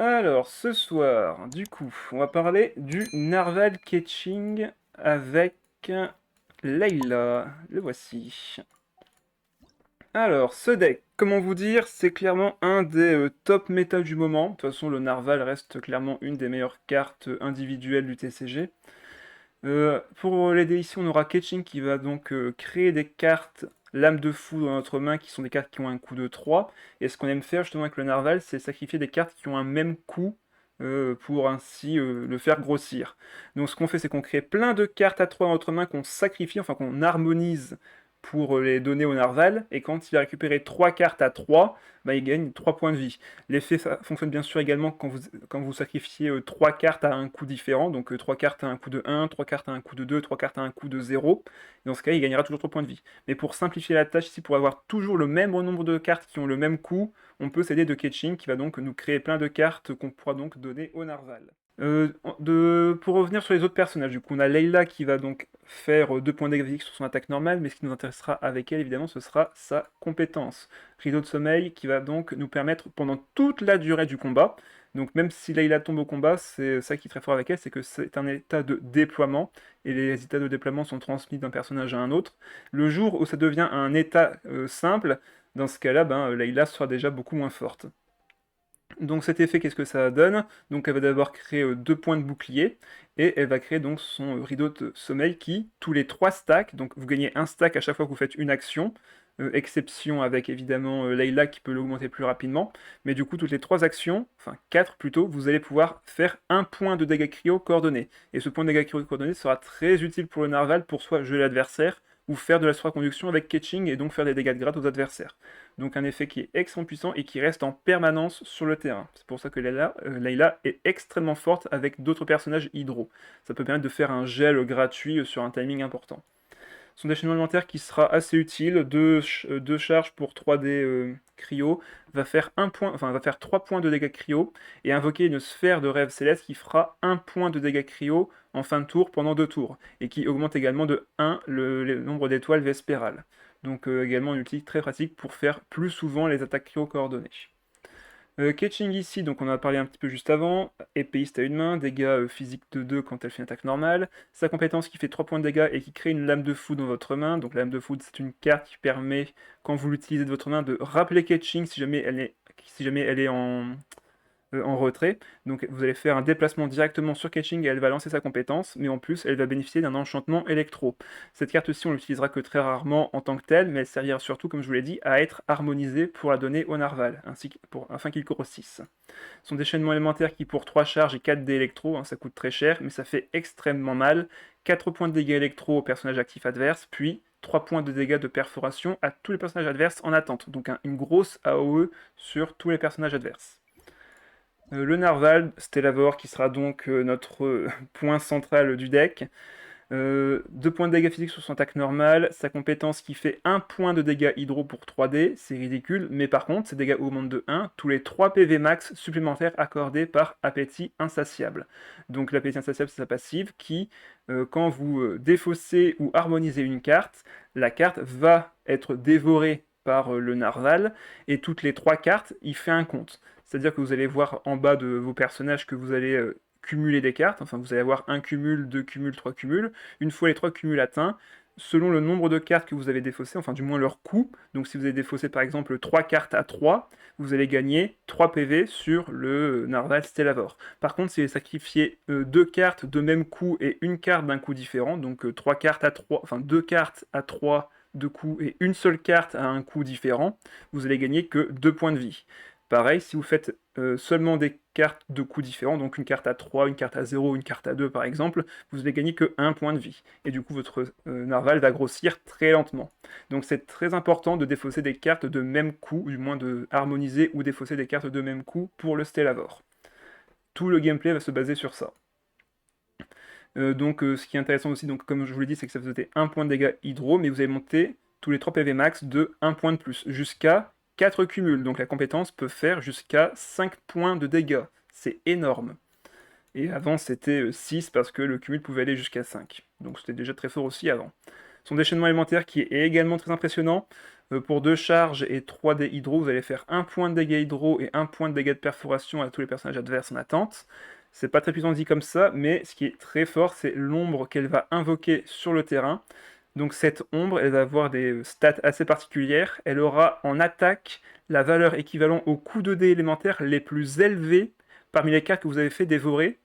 Alors, ce soir, du coup, on va parler du Narval Catching avec Layla. Le voici. Alors, ce deck, comment vous dire, c'est clairement un des top méta du moment. De toute façon, le Narval reste clairement une des meilleures cartes individuelles du TCG. Pour les ici, on aura Catching qui va donc créer des cartes Lame de Fou dans notre main, qui sont des cartes qui ont un coût de 3. Et ce qu'on aime faire justement avec le Narval, c'est sacrifier des cartes qui ont un même coût pour ainsi le faire grossir. Donc ce qu'on fait, c'est qu'on crée plein de cartes à 3 dans notre main qu'on sacrifie, enfin qu'on harmonise pour les donner au Narval. Et quand il a récupéré 3 cartes à 3, bah, il gagne 3 points de vie. L'effet fonctionne bien sûr également quand vous sacrifiez 3 cartes à un coût différent, donc 3 cartes à un coût de 1, 3 cartes à un coût de 2, 3 cartes à un coût de 0. Dans ce cas, il gagnera toujours 3 points de vie. Mais pour simplifier la tâche ici, pour avoir toujours le même nombre de cartes qui ont le même coût, on peut s'aider de Catching qui va donc nous créer plein de cartes qu'on pourra donc donner au Narval. Pour revenir sur les autres personnages, du coup, on a Layla qui va donc faire 2 points de dégâts physiques sur son attaque normale, mais ce qui nous intéressera avec elle, évidemment, ce sera sa compétence. Rideau de sommeil qui va donc nous permettre pendant toute la durée du combat, donc même si Layla tombe au combat, c'est ça qui est très fort avec elle, c'est que c'est un état de déploiement, et les états de déploiement sont transmis d'un personnage à un autre. Le jour où ça devient un état simple, dans ce cas-là, Layla sera déjà beaucoup moins forte. Donc cet effet, qu'est-ce que ça donne? Donc elle va d'abord créer 2 points de bouclier, et elle va créer donc son rideau de sommeil qui, tous les 3 stacks, donc vous gagnez un stack à chaque fois que vous faites une action, exception avec évidemment Layla qui peut l'augmenter plus rapidement, mais du coup toutes les 3 actions, enfin 4 plutôt, vous allez pouvoir faire un point de dégâts cryo coordonné. Et ce point de dégâts cryo coordonné sera très utile pour le Narval pour soit geler l'adversaire, ou faire de la supraconduction avec Catching et donc faire des dégâts de grade aux adversaires. Donc un effet qui est extrêmement puissant et qui reste en permanence sur le terrain. C'est pour ça que Layla est extrêmement forte avec d'autres personnages hydro. Ça peut permettre de faire un gel gratuit sur un timing important. Son déchaînement alimentaire qui sera assez utile, deux charges pour 3D cryo, va faire va faire 3 points de dégâts cryo et invoquer une sphère de rêve céleste qui fera 1 point de dégâts cryo en fin de tour pendant 2 tours et qui augmente également de 1 le nombre d'étoiles vespérales. Donc également une outil très pratique pour faire plus souvent les attaques cryo coordonnées. Catching ici, donc on en a parlé un petit peu juste avant, épéiste à une main, dégâts physiques de 2 quand elle fait une attaque normale, sa compétence qui fait 3 points de dégâts et qui crée une lame de foudre dans votre main, donc la lame de foudre c'est une carte qui permet, quand vous l'utilisez de votre main, de rappeler Catching si jamais elle est en retrait. Donc vous allez faire un déplacement directement sur Catching et elle va lancer sa compétence, mais en plus elle va bénéficier d'un enchantement électro. Cette carte-ci on l'utilisera que très rarement en tant que telle, mais elle servira surtout, comme je vous l'ai dit, à être harmonisée pour la donner au Narval, afin qu'il grossisse. Son déchaînement élémentaire qui pour 3 charges et 4 dés électro, ça coûte très cher, mais ça fait extrêmement mal. 4 points de dégâts électro au personnage actif adverse, puis 3 points de dégâts de perforation à tous les personnages adverses en attente. Donc une grosse AOE sur tous les personnages adverses. Le Narval, Stellavor, qui sera donc notre point central du deck. 2 points de dégâts physiques sur son attaque normale, sa compétence qui fait 1 point de dégâts hydro pour 3D, c'est ridicule, mais par contre, ses dégâts augmentent de 1 tous les 3 PV max supplémentaires accordés par Appétit Insatiable. Donc l'Appétit Insatiable, c'est sa passive qui, quand vous défaussez ou harmonisez une carte, la carte va être dévorée par le Narval, et toutes les 3 cartes, il fait un compte. C'est-à-dire que vous allez voir en bas de vos personnages que vous allez cumuler des cartes, enfin vous allez avoir un cumul, 2 cumuls, 3 cumuls. Une fois les 3 cumuls atteints, selon le nombre de cartes que vous avez défaussées, enfin du moins leur coût, donc si vous avez défaussé par exemple 3 cartes à 3, vous allez gagner 3 PV sur le Narval Stellavor. Par contre, si vous sacrifiez 2 cartes de même coût et une carte d'un coût différent, donc 3 cartes à 3, enfin 2 cartes à 3 de coût et une seule carte à un coût différent, vous allez gagner que 2 points de vie. Pareil, si vous faites seulement des cartes de coups différents, donc une carte à 3, une carte à 0, une carte à 2 par exemple, vous allez gagner que 1 point de vie. Et du coup, votre narval va grossir très lentement. Donc c'est très important de défausser des cartes de même coup, ou du moins de harmoniser ou défausser des cartes de même coup pour le Stellavor. Tout le gameplay va se baser sur ça. Ce qui est intéressant aussi, donc, comme je vous l'ai dit, c'est que ça faisait 1 point de dégâts hydro, mais vous allez monter tous les 3 PV max de 1 point de plus, jusqu'à 4 cumuls. Donc la compétence peut faire jusqu'à 5 points de dégâts. C'est énorme. Et avant, c'était 6 parce que le cumul pouvait aller jusqu'à 5. Donc c'était déjà très fort aussi avant. Son déchaînement élémentaire qui est également très impressionnant. Pour 2 charges et 3 dés hydro, vous allez faire 1 point de dégâts hydro et 1 point de dégâts de perforation à tous les personnages adverses en attente. C'est pas très puissant dit comme ça, mais ce qui est très fort, c'est l'ombre qu'elle va invoquer sur le terrain. Donc cette ombre, elle va avoir des stats assez particulières. Elle aura en attaque la valeur équivalente aux coups de dés élémentaires les plus élevés parmi les cartes que vous avez fait dévorer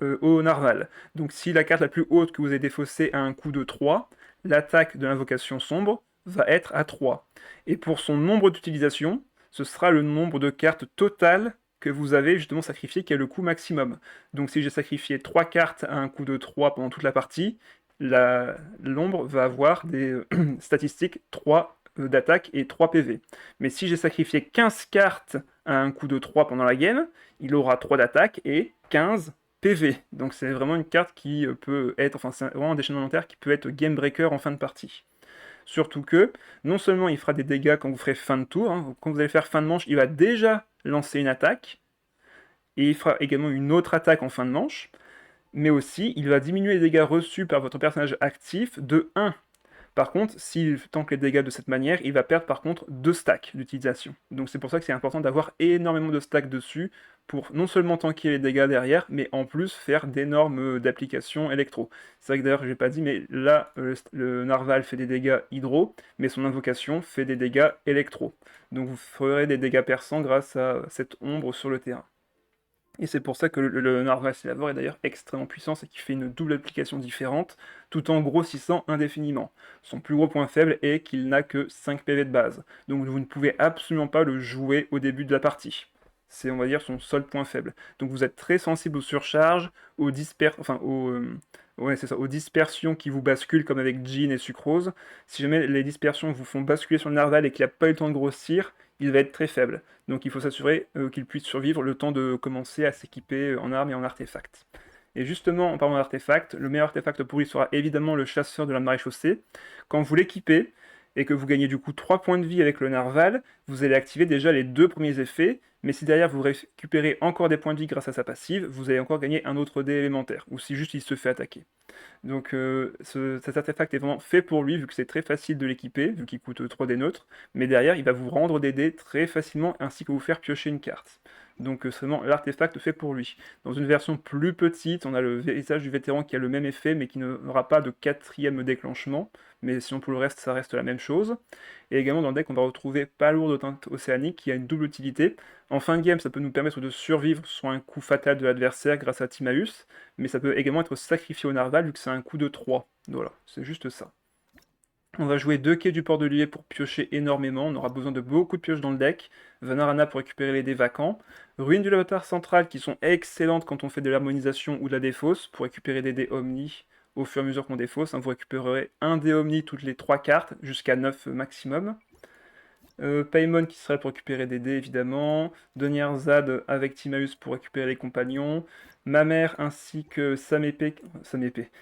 au narval. Donc si la carte la plus haute que vous avez défaussée a un coût de 3, l'attaque de l'invocation sombre va être à 3. Et pour son nombre d'utilisation, ce sera le nombre de cartes totales que vous avez justement sacrifié qui est le coût maximum. Donc si j'ai sacrifié 3 cartes à un coût de 3 pendant toute la partie, l'ombre va avoir des statistiques 3 d'attaque et 3 PV. Mais si j'ai sacrifié 15 cartes à un coût de 3 pendant la game, il aura 3 d'attaque et 15 PV. Donc c'est vraiment une carte qui peut être, enfin c'est vraiment un déchaînement élémentaire qui peut être game breaker en fin de partie. Surtout que, non seulement il fera des dégâts quand vous ferez fin de tour, hein, quand vous allez faire fin de manche, il va déjà lancer une attaque, et il fera également une autre attaque en fin de manche, mais aussi il va diminuer les dégâts reçus par votre personnage actif de 1. Par contre, s'il tank les dégâts de cette manière, il va perdre par contre 2 stacks d'utilisation. Donc c'est pour ça que c'est important d'avoir énormément de stacks dessus pour non seulement tanker les dégâts derrière, mais en plus faire d'énormes d'applications électro. C'est vrai que d'ailleurs, je n'ai pas dit, mais là, le narval fait des dégâts hydro, mais son invocation fait des dégâts électro. Donc vous ferez des dégâts perçants grâce à cette ombre sur le terrain. Et c'est pour ça que le Narval Sylavore est d'ailleurs extrêmement puissant, c'est qu'il fait une double application différente, tout en grossissant indéfiniment. Son plus gros point faible est qu'il n'a que 5 PV de base, donc vous ne pouvez absolument pas le jouer au début de la partie. C'est, on va dire, son seul point faible. Donc vous êtes très sensible aux surcharges, aux dispersions qui vous basculent, comme avec Jean et Sucrose. Si jamais les dispersions vous font basculer sur le Narval et qu'il n'a pas eu le temps de grossir, il va être très faible. Donc il faut s'assurer qu'il puisse survivre le temps de commencer à s'équiper en armes et en artefacts. Et justement, en parlant d'artefacts, le meilleur artefact pour lui sera évidemment le chasseur de la maréchaussée. Quand vous l'équipez, et que vous gagnez du coup 3 points de vie avec le narval, vous allez activer déjà les 2 premiers effets, mais si derrière vous récupérez encore des points de vie grâce à sa passive, vous allez encore gagner un autre dé élémentaire, ou si juste il se fait attaquer. Donc cet artefact est vraiment fait pour lui, vu que c'est très facile de l'équiper, vu qu'il coûte 3 dés neutres, mais derrière il va vous rendre des dés très facilement, ainsi que vous faire piocher une carte. Donc c'est vraiment l'artefact fait pour lui. Dans une version plus petite, on a le visage du vétéran qui a le même effet, mais qui n'aura pas de 4e déclenchement, mais sinon pour le reste ça reste la même chose. Et également dans le deck on va retrouver Palourde de teinte océanique qui a une double utilité. En fin de game ça peut nous permettre de survivre sur un coup fatal de l'adversaire grâce à Timaeus, mais ça peut également être sacrifié au narval vu que c'est un coup de 3. Voilà, c'est juste ça. On va jouer 2 quais du port de Lié pour piocher énormément, on aura besoin de beaucoup de pioches dans le deck, Vanarana pour récupérer les dés vacants, Ruines du Lavatar central qui sont excellentes quand on fait de l'harmonisation ou de la défausse, pour récupérer des dés Omni au fur et à mesure qu'on défausse, vous récupérerez un dé Omni toutes les 3 cartes, jusqu'à 9 maximum. Paimon qui sera là pour récupérer des dés évidemment, Zad avec Timaeus pour récupérer les compagnons, ma mère ainsi que Samépé,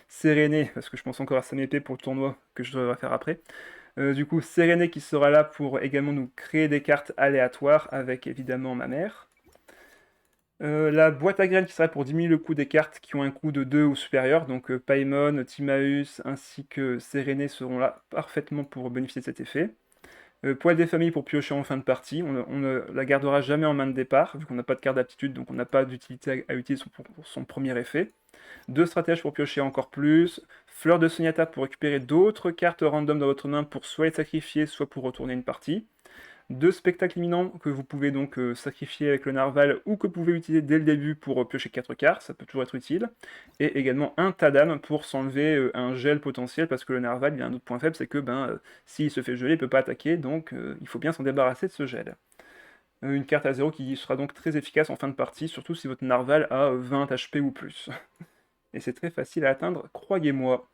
Séréné, parce que je pense encore à Samépé pour le tournoi que je devrais faire après. Du coup, Séréné qui sera là pour également nous créer des cartes aléatoires avec évidemment ma mère. La boîte à graines qui sera là pour diminuer le coût des cartes qui ont un coût de 2 ou supérieur, donc Paimon, Timaeus ainsi que Séréné seront là parfaitement pour bénéficier de cet effet. Poil des familles pour piocher en fin de partie, on ne la gardera jamais en main de départ, vu qu'on n'a pas de carte d'aptitude, donc on n'a pas d'utilité à utiliser pour son premier effet. 2 stratèges pour piocher encore plus, fleur de Sonyata pour récupérer d'autres cartes random dans votre main pour soit les sacrifier, soit pour retourner une partie. 2 spectacles imminents que vous pouvez donc sacrifier avec le narval ou que vous pouvez utiliser dès le début pour piocher 4 cartes, ça peut toujours être utile. Et également un Tadam pour s'enlever un gel potentiel parce que le narval il a un autre point faible, c'est que s'il se fait geler, il ne peut pas attaquer, donc il faut bien s'en débarrasser de ce gel. Une carte à 0 qui sera donc très efficace en fin de partie, surtout si votre narval a 20 HP ou plus. Et c'est très facile à atteindre, croyez-moi.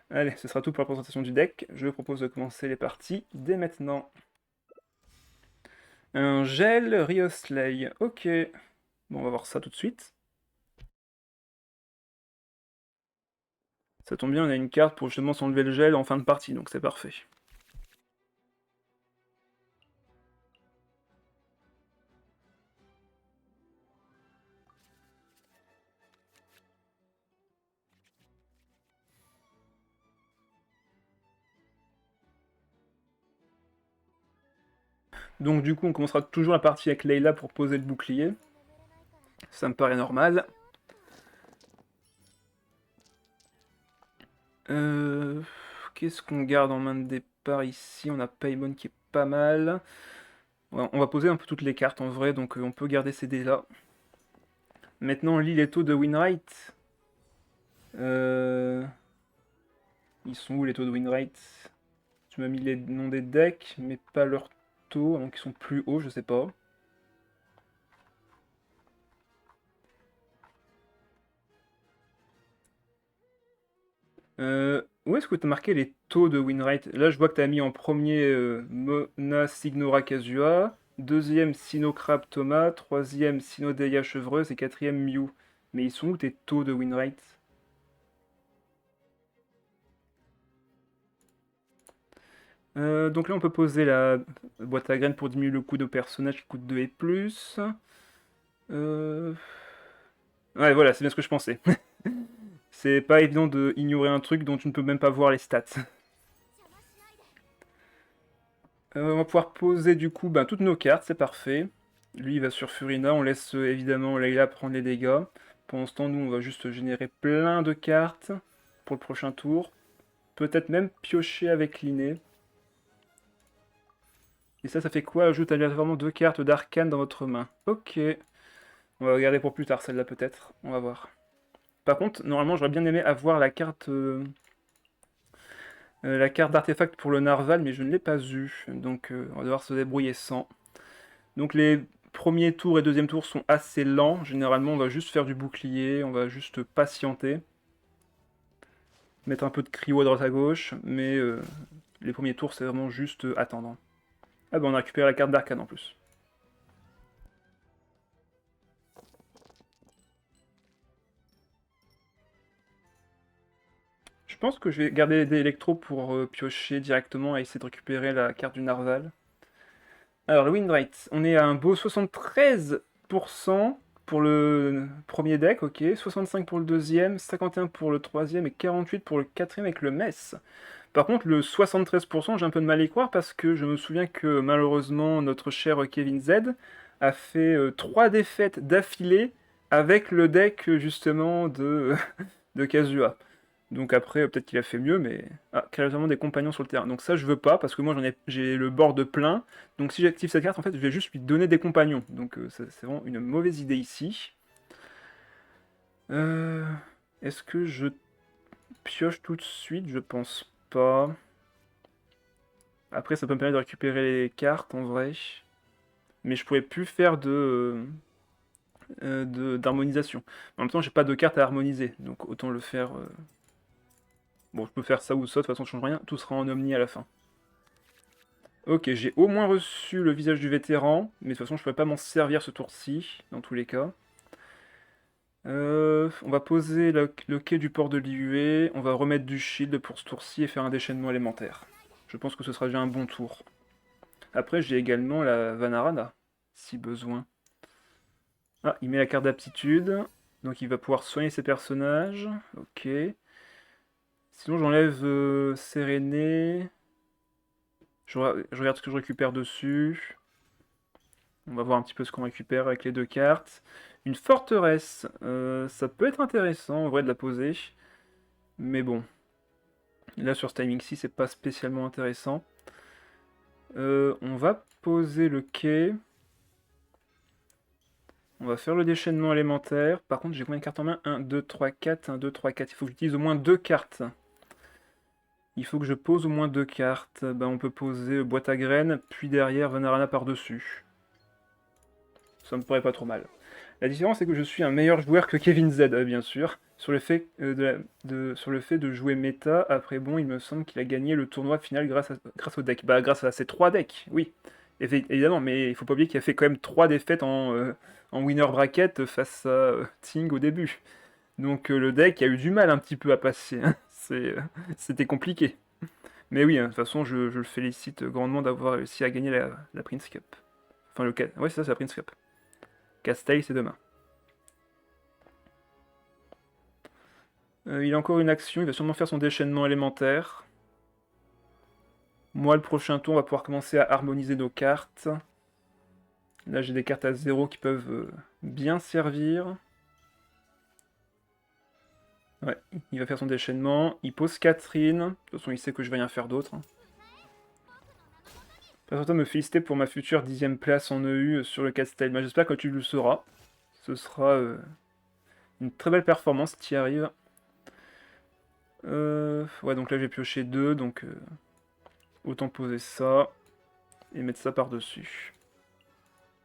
Allez, ce sera tout pour la présentation du deck. Je vous propose de commencer les parties dès maintenant. Un gel Riosley, ok. Bon, on va voir ça tout de suite. Ça tombe bien, on a une carte pour justement s'enlever le gel en fin de partie, donc c'est parfait. Donc du coup, on commencera toujours la partie avec Layla pour poser le bouclier. Ça me paraît normal. Qu'est-ce qu'on garde en main de départ ici? On a Paimon qui est pas mal. Ouais, on va poser un peu toutes les cartes en vrai, donc on peut garder ces dés là. Maintenant, on lit les taux de Winwright. Euh, Ils sont où les taux de Winwright? Tu m'as mis les noms des decks, mais pas leurs taux, donc ils sont plus hauts, je sais pas. Où est-ce que tu as marqué les taux de Winwright? Là, je vois que tu as mis en premier Mona Signora Kazua, deuxième Sinocrab Thomas, troisième Sinodeia Chevreuse et quatrième Mew. Mais ils sont où tes taux de Winwright? Donc là, on peut poser la boîte à graines pour diminuer le coût de personnage qui coûte 2 et plus. Euh, Ouais, voilà, c'est bien ce que je pensais. C'est pas évident de ignorer un truc dont tu ne peux même pas voir les stats. On va pouvoir poser du coup ben, toutes nos cartes, c'est parfait. Lui il va sur Furina, on laisse évidemment Layla prendre les dégâts. Pendant ce temps, nous on va juste générer plein de cartes pour le prochain tour. Peut-être même piocher avec l'inné. Et ça fait quoi? Ajoute aléatoirement 2 cartes d'arcane dans votre main. Ok. On va regarder pour plus tard celle-là peut-être. On va voir. Par contre, normalement j'aurais bien aimé avoir la carte d'artefact pour le Narval, mais je ne l'ai pas eu. Donc on va devoir se débrouiller sans. Donc les premiers tours et deuxième tour sont assez lents. Généralement, on va juste faire du bouclier, on va juste patienter. Mettre un peu de cryo à droite à gauche, mais les premiers tours, c'est vraiment juste attendre. Ah bah on a récupéré la carte d'arcane en plus. Je pense que je vais garder des électros pour piocher directement et essayer de récupérer la carte du Narval. Alors, le Windwright, on est à un beau 73% pour le premier deck, ok. 65 pour le deuxième, 51 pour le troisième et 48 pour le quatrième avec le Mess. Par contre, le 73%, j'ai un peu de mal à y croire parce que je me souviens que malheureusement, notre cher Kevin Z a fait 3 défaites d'affilée avec le deck justement de Kazuha. Donc après, peut-être qu'il a fait mieux, mais... Ah, clairement des compagnons sur le terrain. Donc ça, je veux pas, parce que moi, j'ai le board plein. Donc si j'active cette carte, en fait, je vais juste lui donner des compagnons. Donc c'est vraiment une mauvaise idée ici. Euh, Est-ce que je pioche tout de suite? Je pense pas. Après, ça peut me permettre de récupérer les cartes, en vrai. Mais je pourrais plus faire d'harmonisation. En même temps, j'ai pas de cartes à harmoniser, donc autant le faire... Bon, je peux faire ça ou ça, de toute façon, ça change rien. Tout sera en omni à la fin. Ok, j'ai au moins reçu le visage du vétéran, mais de toute façon je ne pourrais pas m'en servir ce tour-ci, dans tous les cas. On va poser le quai du port de l'IUE, on va remettre du shield pour ce tour-ci et faire un déchaînement élémentaire. Je pense que ce sera déjà un bon tour. Après j'ai également la Vanarana, si besoin. Ah, il met la carte d'aptitude, donc il va pouvoir soigner ses personnages, ok. Sinon j'enlève Séréné, je regarde ce que je récupère dessus. On va voir un petit peu ce qu'on récupère avec les 2 cartes. Une forteresse, ça peut être intéressant en vrai de la poser. Mais bon, là sur ce timing-ci, c'est pas spécialement intéressant. On va poser le quai. On va faire le déchaînement élémentaire. Par contre, j'ai combien de cartes en main? 1, 2, 3, 4, 1, 2, 3, 4. Il faut que j'utilise au moins 2 cartes. Il faut que je pose au moins 2 cartes. Ben, on peut poser boîte à graines, puis derrière Vanarana par-dessus. Ça me paraît pas trop mal. La différence, c'est que je suis un meilleur joueur que Kevin Z, bien sûr. Sur le fait, sur le fait de jouer méta, après bon, il me semble qu'il a gagné le tournoi final grâce au deck. Bah, grâce à ces 3 decks, oui. Évidemment, mais il faut pas oublier qu'il a fait quand même 3 défaites en winner bracket face à Ting au début. Donc le deck a eu du mal un petit peu à passer, hein. C'était compliqué. Mais oui, hein, de toute façon, je le félicite grandement d'avoir réussi à gagner la Prince Cup. Enfin, ouais, c'est ça, c'est la Prince Cup. Castile, c'est demain. Il a encore une action, il va sûrement faire son déchaînement élémentaire. Moi, le prochain tour, on va pouvoir commencer à harmoniser nos cartes. Là, j'ai des cartes à 0 qui peuvent bien servir. Ouais, il va faire son déchaînement. Il pose Catherine. De toute façon, il sait que je vais rien faire d'autre. Passe me féliciter pour ma future 10e place en EU sur le Castel. Mais j'espère que tu le sauras. Ce sera une très belle performance qui arrive. Ouais, donc là j'ai pioché 2, donc autant poser ça et mettre ça par-dessus.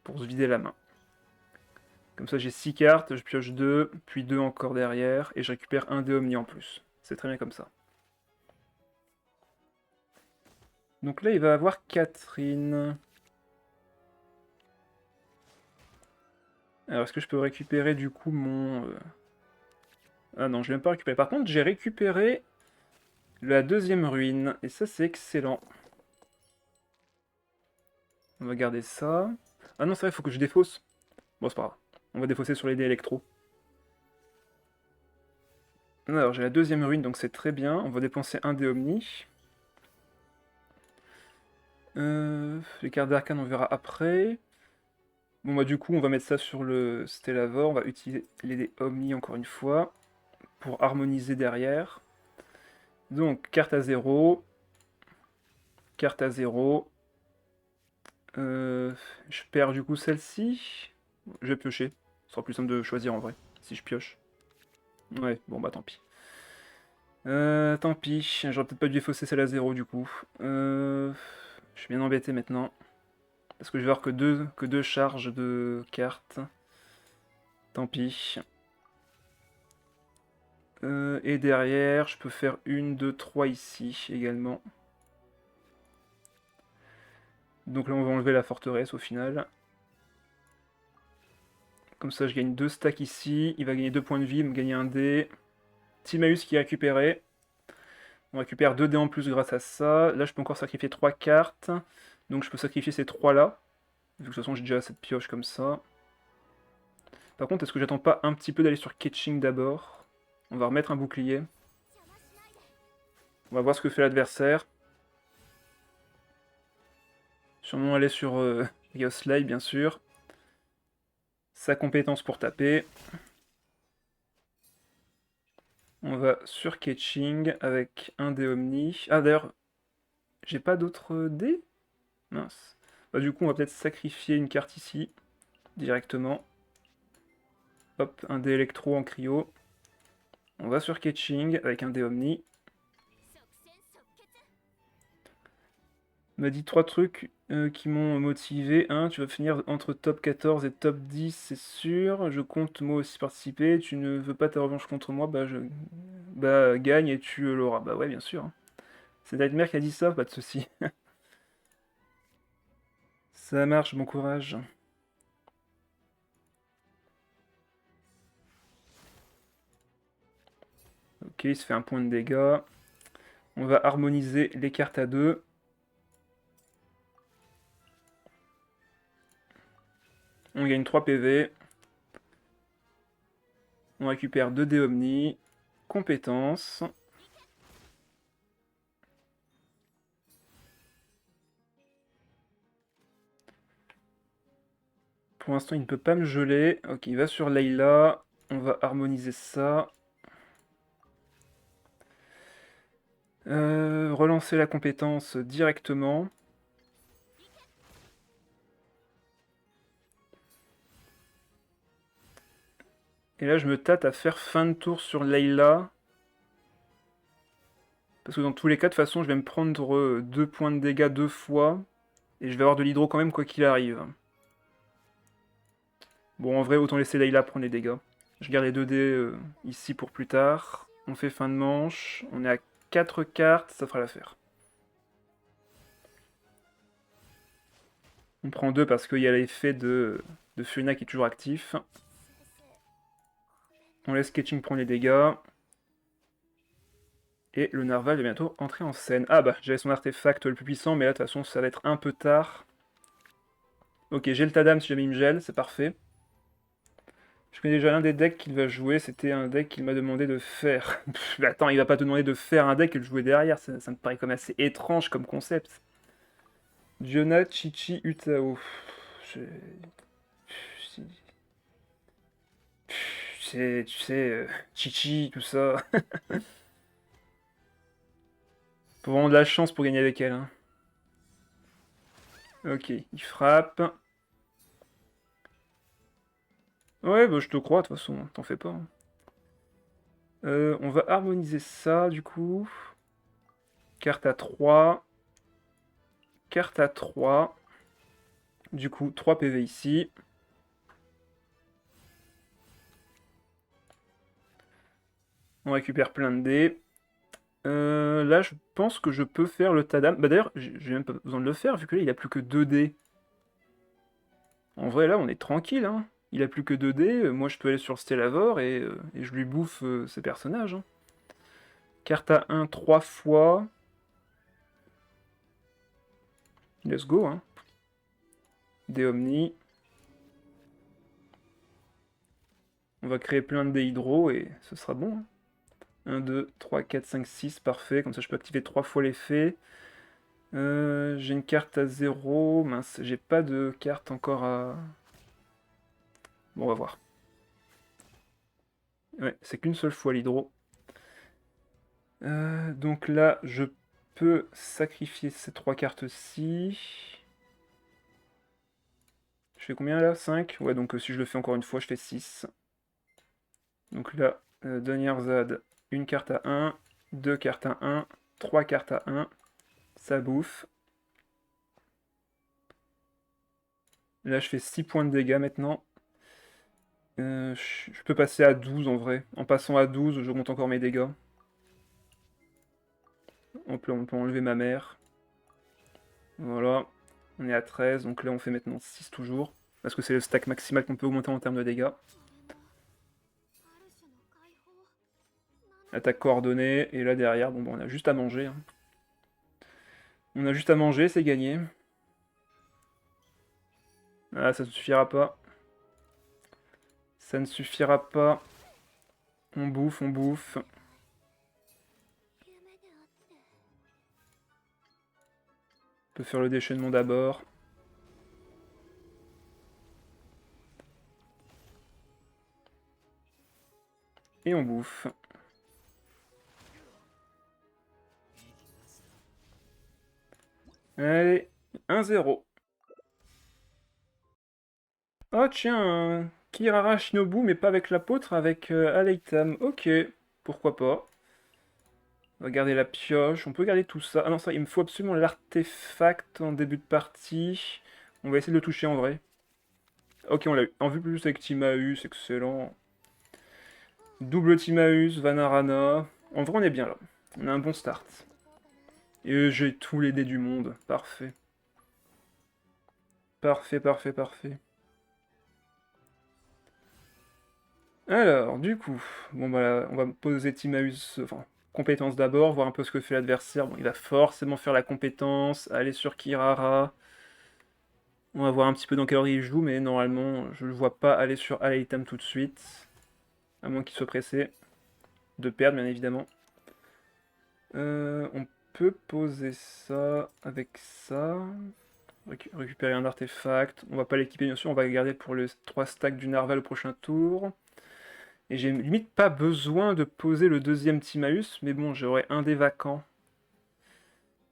Pour se vider la main. Comme ça j'ai 6 cartes, je pioche 2, puis 2 encore derrière, et je récupère un dé Omni en plus. C'est très bien comme ça. Donc là il va avoir Catherine. Alors est-ce que je peux récupérer du coup mon... Ah non, je ne l'ai même pas récupéré. Par contre j'ai récupéré la deuxième ruine, et ça c'est excellent. On va garder ça. Ah non c'est vrai, il faut que je défausse. Bon c'est pas grave, on va défausser sur les dés électro. Alors j'ai la deuxième ruine, donc c'est très bien. On va dépenser un dé Omni. Les cartes d'arcane on verra après. Bon bah du coup on va mettre ça sur le Stellavor, on va utiliser les dés Omni encore une fois, pour harmoniser derrière. Donc carte à 0, carte à 0, je perds du coup celle-ci, je vais piocher, ce sera plus simple de choisir en vrai, si je pioche. Ouais, bon bah tant pis. Tant pis, j'aurais peut-être pas dû fausser celle à 0 du coup. Je suis bien embêté maintenant. Parce que je vais avoir que deux charges de cartes. Tant pis. Et derrière, je peux faire 1, 2, 3 ici également. Donc là, on va enlever la forteresse au final. Comme ça, je gagne 2 stacks ici. Il va gagner 2 points de vie, me gagner un dé. Timaeus qui est récupéré. On récupère 2 dés en plus grâce à ça. Là, je peux encore sacrifier 3 cartes. Donc je peux sacrifier ces 3 là. Vu que de toute façon, j'ai déjà cette pioche comme ça. Par contre, est-ce que j'attends pas un petit peu d'aller sur Ketching d'abord? On va remettre un bouclier. On va voir ce que fait l'adversaire. Sûrement aller sur Yoslai, bien sûr. Sa compétence pour taper. On va sur Ketching avec un dé Omni. Ah d'ailleurs, j'ai pas d'autres dés? Mince. Bah, du coup, on va peut-être sacrifier une carte ici, directement. Hop, un dé électro en cryo. On va sur Ketching avec un dé Omni. On m'a dit 3 trucs qui m'ont motivé. 1, tu vas finir entre top 14 et top 10, c'est sûr. Je compte moi aussi participer. Tu ne veux pas ta revanche contre moi, bah gagne et tu l'auras. Bah ouais, bien sûr. C'est Nightmare qui a dit ça, pas de soucis. Ça marche, bon courage. Ok, il se fait un point de dégâts. On va harmoniser les cartes à 2. On gagne 3 PV. On récupère 2 dés Omni. Compétences. Pour l'instant, il ne peut pas me geler. Ok, il va sur Layla. On va harmoniser ça. Relancer la compétence directement. Et là, je me tâte à faire fin de tour sur Layla. Parce que dans tous les cas, de toute façon, je vais me prendre 2 points de dégâts 2 fois. Et je vais avoir de l'hydro quand même, quoi qu'il arrive. Bon, en vrai, autant laisser Layla prendre les dégâts. Je garde les 2 dés ici pour plus tard. On fait fin de manche. On est à 4 cartes, ça fera l'affaire. On prend 2 parce qu'il y a l'effet de Furina qui est toujours actif. On laisse Ketching prendre les dégâts. Et le Narval va bientôt entrer en scène. Ah bah, j'avais son artefact le plus puissant, mais là, de toute façon, ça va être un peu tard. Ok, j'ai le Tadam si jamais il me gèle, c'est parfait. Je connais déjà l'un des decks qu'il va jouer, c'était un deck qu'il m'a demandé de faire. Attends, il va pas te demander de faire un deck et le jouer derrière, ça me paraît comme assez étrange comme concept. Diona, Chichi, Utao. Je- tu sais, Chichi, tout ça. Faut vraiment de la chance pour gagner avec elle. Hein. Ok, il frappe. Ouais, bah je te crois, de toute façon, t'en fais pas. Hein. On va harmoniser ça, du coup. Carte à 3. Carte à 3. Du coup, 3 PV ici. On récupère plein de dés. Là, je pense que je peux faire le Tadam. Bah d'ailleurs, j'ai même pas besoin de le faire, vu que là, il a plus que 2 dés. En vrai, là, on est tranquille, hein. Il a plus que 2 dés. Moi, je peux aller sur Stellavor et je lui bouffe ses personnages. Hein. Carte à 1, 3 fois. Let's go, hein. Des Omni. On va créer plein de dés hydro et ce sera bon. Hein. 1, 2, 3, 4, 5, 6, parfait. Comme ça, je peux activer 3 fois l'effet. J'ai une carte à 0. Mince, j'ai pas de carte encore à... Bon, on va voir. Ouais, c'est qu'une seule fois l'hydro. Donc là, je peux sacrifier ces 3 cartes-ci. Je fais combien là? 5. Ouais, donc si je le fais encore une fois, je fais 6. Donc là, Dunyarzad, une carte à 1, 2 cartes à 1, 3 cartes à 1. Ça bouffe. Là, je fais 6 points de dégâts maintenant. Je peux passer à 12 en vrai. En passant à 12, j'augmente encore mes dégâts. On peut enlever ma mère. Voilà. On est à 13, donc là on fait maintenant 6 toujours. Parce que c'est le stack maximal qu'on peut augmenter en termes de dégâts. Attaque coordonnée, et là derrière, bon, bah, on a juste à manger. Hein. On a juste à manger, c'est gagné. Ah, ça ne suffira pas. Ça ne suffira pas. On bouffe, on bouffe. On peut faire le déchaînement d'abord. Et on bouffe. Allez, 1-0. Oh tiens, Kirara Shinobu, mais pas avec l'apôtre, avec Aleitam. Ok, pourquoi pas. On va garder la pioche, on peut garder tout ça. Ah non, ça, il me faut absolument l'artefact en début de partie. On va essayer de le toucher en vrai. Ok, on l'a eu. En vue plus avec Timaeus, excellent. Double Timaeus, Vanarana. En vrai, on est bien là. On a un bon start. Et j'ai tous les dés du monde. Parfait. Parfait, parfait, parfait. Alors, du coup, bon bah, on va poser Timaeus, enfin, compétence d'abord, voir un peu ce que fait l'adversaire. Bon, il va forcément faire la compétence, aller sur Kirara. On va voir un petit peu dans quelle ordre il joue, mais normalement, je ne le vois pas aller sur Aleitam tout de suite. À moins qu'il soit pressé de perdre, bien évidemment. On peut poser ça avec ça. Récupérer un artefact. On va pas l'équiper, bien sûr, on va le garder pour les 3 stacks du Narval au prochain tour. Et j'ai limite pas besoin de poser le deuxième Timaeus, mais bon, j'aurai un des vacants.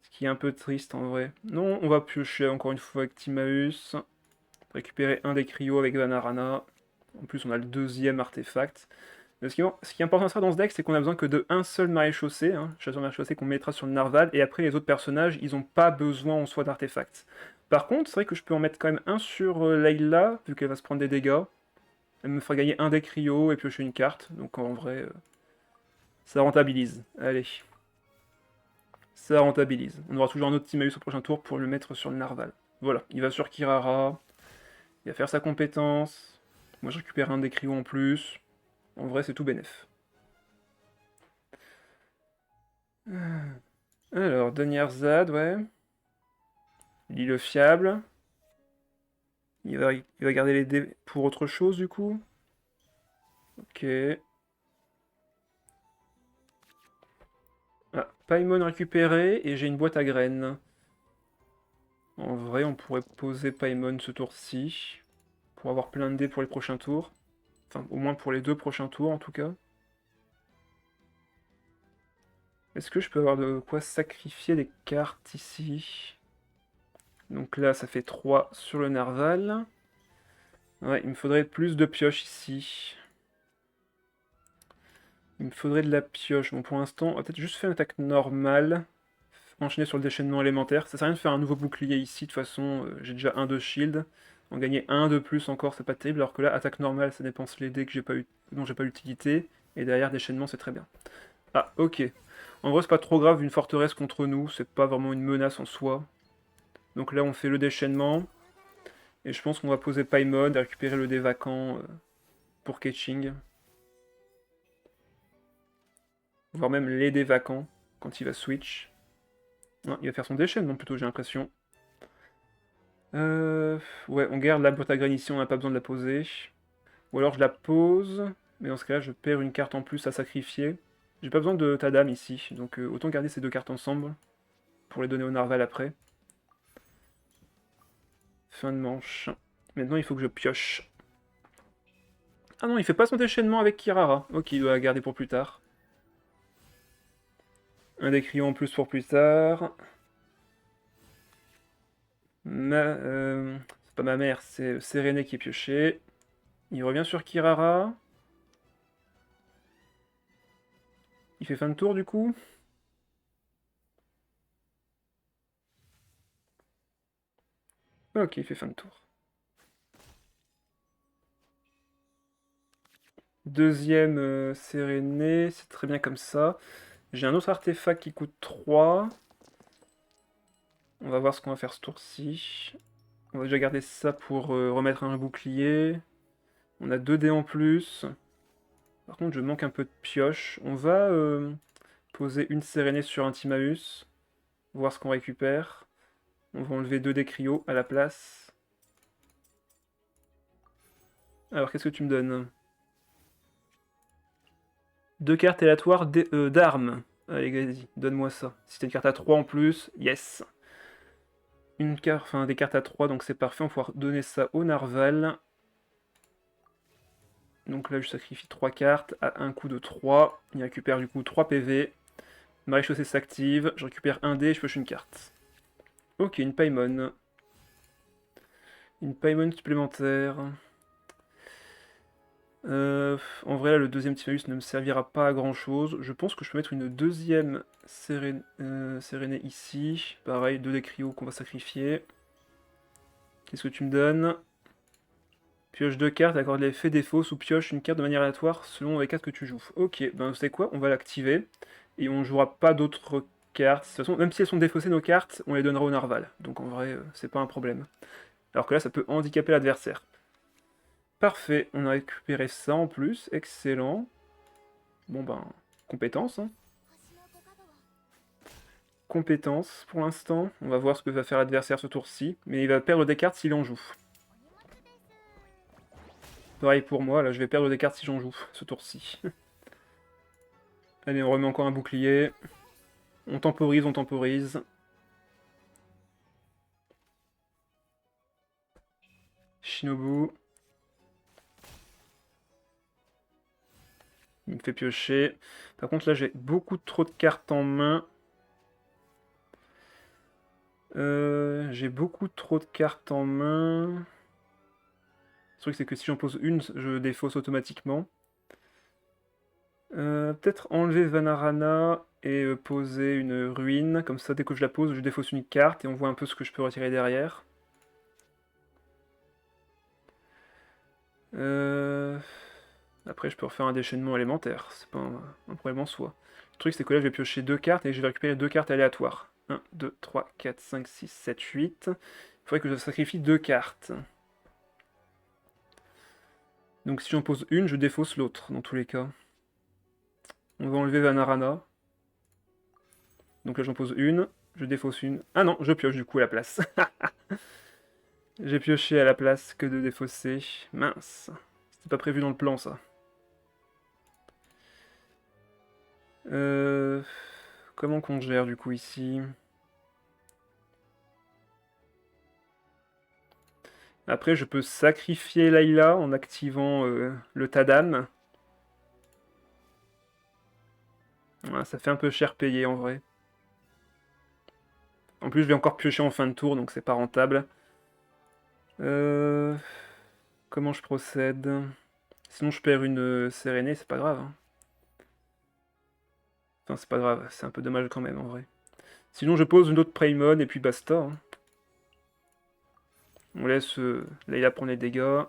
Ce qui est un peu triste en vrai. Non, on va piocher encore une fois avec Timaeus. Récupérer un des cryos avec Vanarana. En plus, on a le deuxième artefact. Ce qui est important dans ce deck, c'est qu'on a besoin que de un seul maréchaussée, hein, chasseur maréchaussée qu'on mettra sur le Narval, et après les autres personnages, ils n'ont pas besoin en soi d'artefacts. Par contre, c'est vrai que je peux en mettre quand même un sur Layla, vu qu'elle va se prendre des dégâts. Elle me fera gagner un des cryos et piocher une carte, donc en vrai, ça rentabilise. Allez, ça rentabilise. On aura toujours un autre Timaeus au prochain tour pour le mettre sur le Narval. Voilà, il va sur Kirara, il va faire sa compétence. Moi, je récupère un des cryos en plus. En vrai, c'est tout bénef. Alors, Dunyarzad, ouais. L'île fiable. Il va garder les dés pour autre chose, du coup. Ok. Ah, Paimon récupéré, et j'ai une boîte à graines. En vrai, on pourrait poser Paimon ce tour-ci, pour avoir plein de dés pour les prochains tours. Enfin, au moins pour les 2 prochains tours, en tout cas. Est-ce que je peux avoir de quoi sacrifier des cartes ici? Donc là, ça fait 3 sur le narval. Ouais, il me faudrait plus de pioches ici. Il me faudrait de la pioche. Bon, pour l'instant, on va peut-être juste faire une attaque normale. Enchaîner sur le déchaînement élémentaire. Ça sert à rien de faire un nouveau bouclier ici. De toute façon, j'ai déjà un de shield. En gagner un de plus encore, c'est pas terrible. Alors que là, attaque normale, ça dépense les dés que j'ai pas eu, dont j'ai pas l'utilité. Et derrière, déchaînement, c'est très bien. Ah, ok. En vrai, c'est pas trop grave, une forteresse contre nous. C'est pas vraiment une menace en soi. Donc là, on fait le déchaînement. Et je pense qu'on va poser Paimon et récupérer le dé vacant pour Ketching. Voire même les dés vacants quand il va switch. Non, il va faire son déchaînement plutôt, j'ai l'impression. Ouais, on garde la boîte à graines ici, on n'a pas besoin de la poser. Ou alors je la pose, mais dans ce cas-là, je perds une carte en plus à sacrifier. J'ai pas besoin de ta dame ici, donc autant garder ces 2 cartes ensemble pour les donner au narval après. Fin de manche. Maintenant, il faut que je pioche. Ah non, il fait pas son déchaînement avec Kirara. Ok, il doit la garder pour plus tard. Un des crayons en plus pour plus tard. C'est pas ma mère, c'est Séréné qui est pioché. Il revient sur Kirara. Il fait fin de tour du coup. Ok, il fait fin de tour. Deuxième Séréné, c'est très bien comme ça. J'ai un autre artefact qui coûte 3. On va voir ce qu'on va faire ce tour-ci. On va déjà garder ça pour remettre un bouclier. On a 2 dés en plus. Par contre, je manque un peu de pioche. On va poser une Sérénée sur un Timaeus. Voir ce qu'on récupère. On va enlever 2 dés cryo à la place. Alors, qu'est-ce que tu me donnes? 2 cartes aléatoires d'armes. Allez, vas-y, donne-moi ça. Si t'as une carte à 3 en plus, yes. Une carte, enfin des cartes à 3, donc c'est parfait. On va pouvoir donner ça au narval. Donc là, je sacrifie 3 cartes à un coup de 3. Il récupère du coup 3 PV. Maréchaussée s'active. Je récupère un dé et je pioche une carte. Ok, une Paimon. Une Paimon supplémentaire. En vrai, là, le deuxième Timaeus ne me servira pas à grand chose. Je pense que je peux mettre une deuxième Sérénée ici. Pareil, 2 des cryos qu'on va sacrifier. Qu'est-ce que tu me donnes? Pioche 2 cartes, accorde l'effet des fausses ou pioche une carte de manière aléatoire selon les cartes que tu joues. Ok, ben vous savez quoi? On va l'activer. Et on ne jouera pas d'autres cartes. De toute façon, même si elles sont défaussées, nos cartes, on les donnera au narval. Donc en vrai, c'est pas un problème. Alors que là, ça peut handicaper l'adversaire. Parfait, on a récupéré ça en plus, excellent. Bon ben, compétence, hein. Compétence pour l'instant. On va voir ce que va faire l'adversaire ce tour-ci. Mais il va perdre des cartes s'il en joue. Pareil pour moi, là je vais perdre des cartes si j'en joue ce tour-ci. Allez, on remet encore un bouclier. On temporise, on temporise. Shinobu. Il me fait piocher. Par contre là j'ai beaucoup trop de cartes en main. J'ai beaucoup trop de cartes en main. Le truc c'est que si j'en pose une, je défausse automatiquement. Peut-être enlever Vanarana et poser une ruine. Comme ça, dès que je la pose, je défausse une carte et on voit un peu ce que je peux retirer derrière. Après, je peux refaire un déchaînement élémentaire. C'est pas un problème en soi. Le truc, c'est que là, je vais piocher 2 cartes et je vais récupérer 2 cartes aléatoires. 1, 2, 3, 4, 5, 6, 7, 8. Il faudrait que je sacrifie 2 cartes. Donc si j'en pose une, je défausse l'autre, dans tous les cas. On va enlever Vanarana. Donc là, j'en pose une, je défausse une. Ah non, je pioche du coup à la place. J'ai pioché à la place que de défausser. Mince. C'était pas prévu dans le plan, ça. Euh... Comment qu'on gère, du coup, ici? Après, je peux sacrifier Layla en activant le Tadam. Ouais, ça fait un peu cher payé en vrai. En plus, je vais encore piocher en fin de tour, donc c'est pas rentable. Euh, Comment je procède? Sinon, je perds une Sérénée, c'est pas grave, hein. Enfin, c'est pas grave, c'est un peu dommage quand même en vrai. Sinon, je pose une autre Paymon et puis basta, hein. On laisse Layla prendre les dégâts.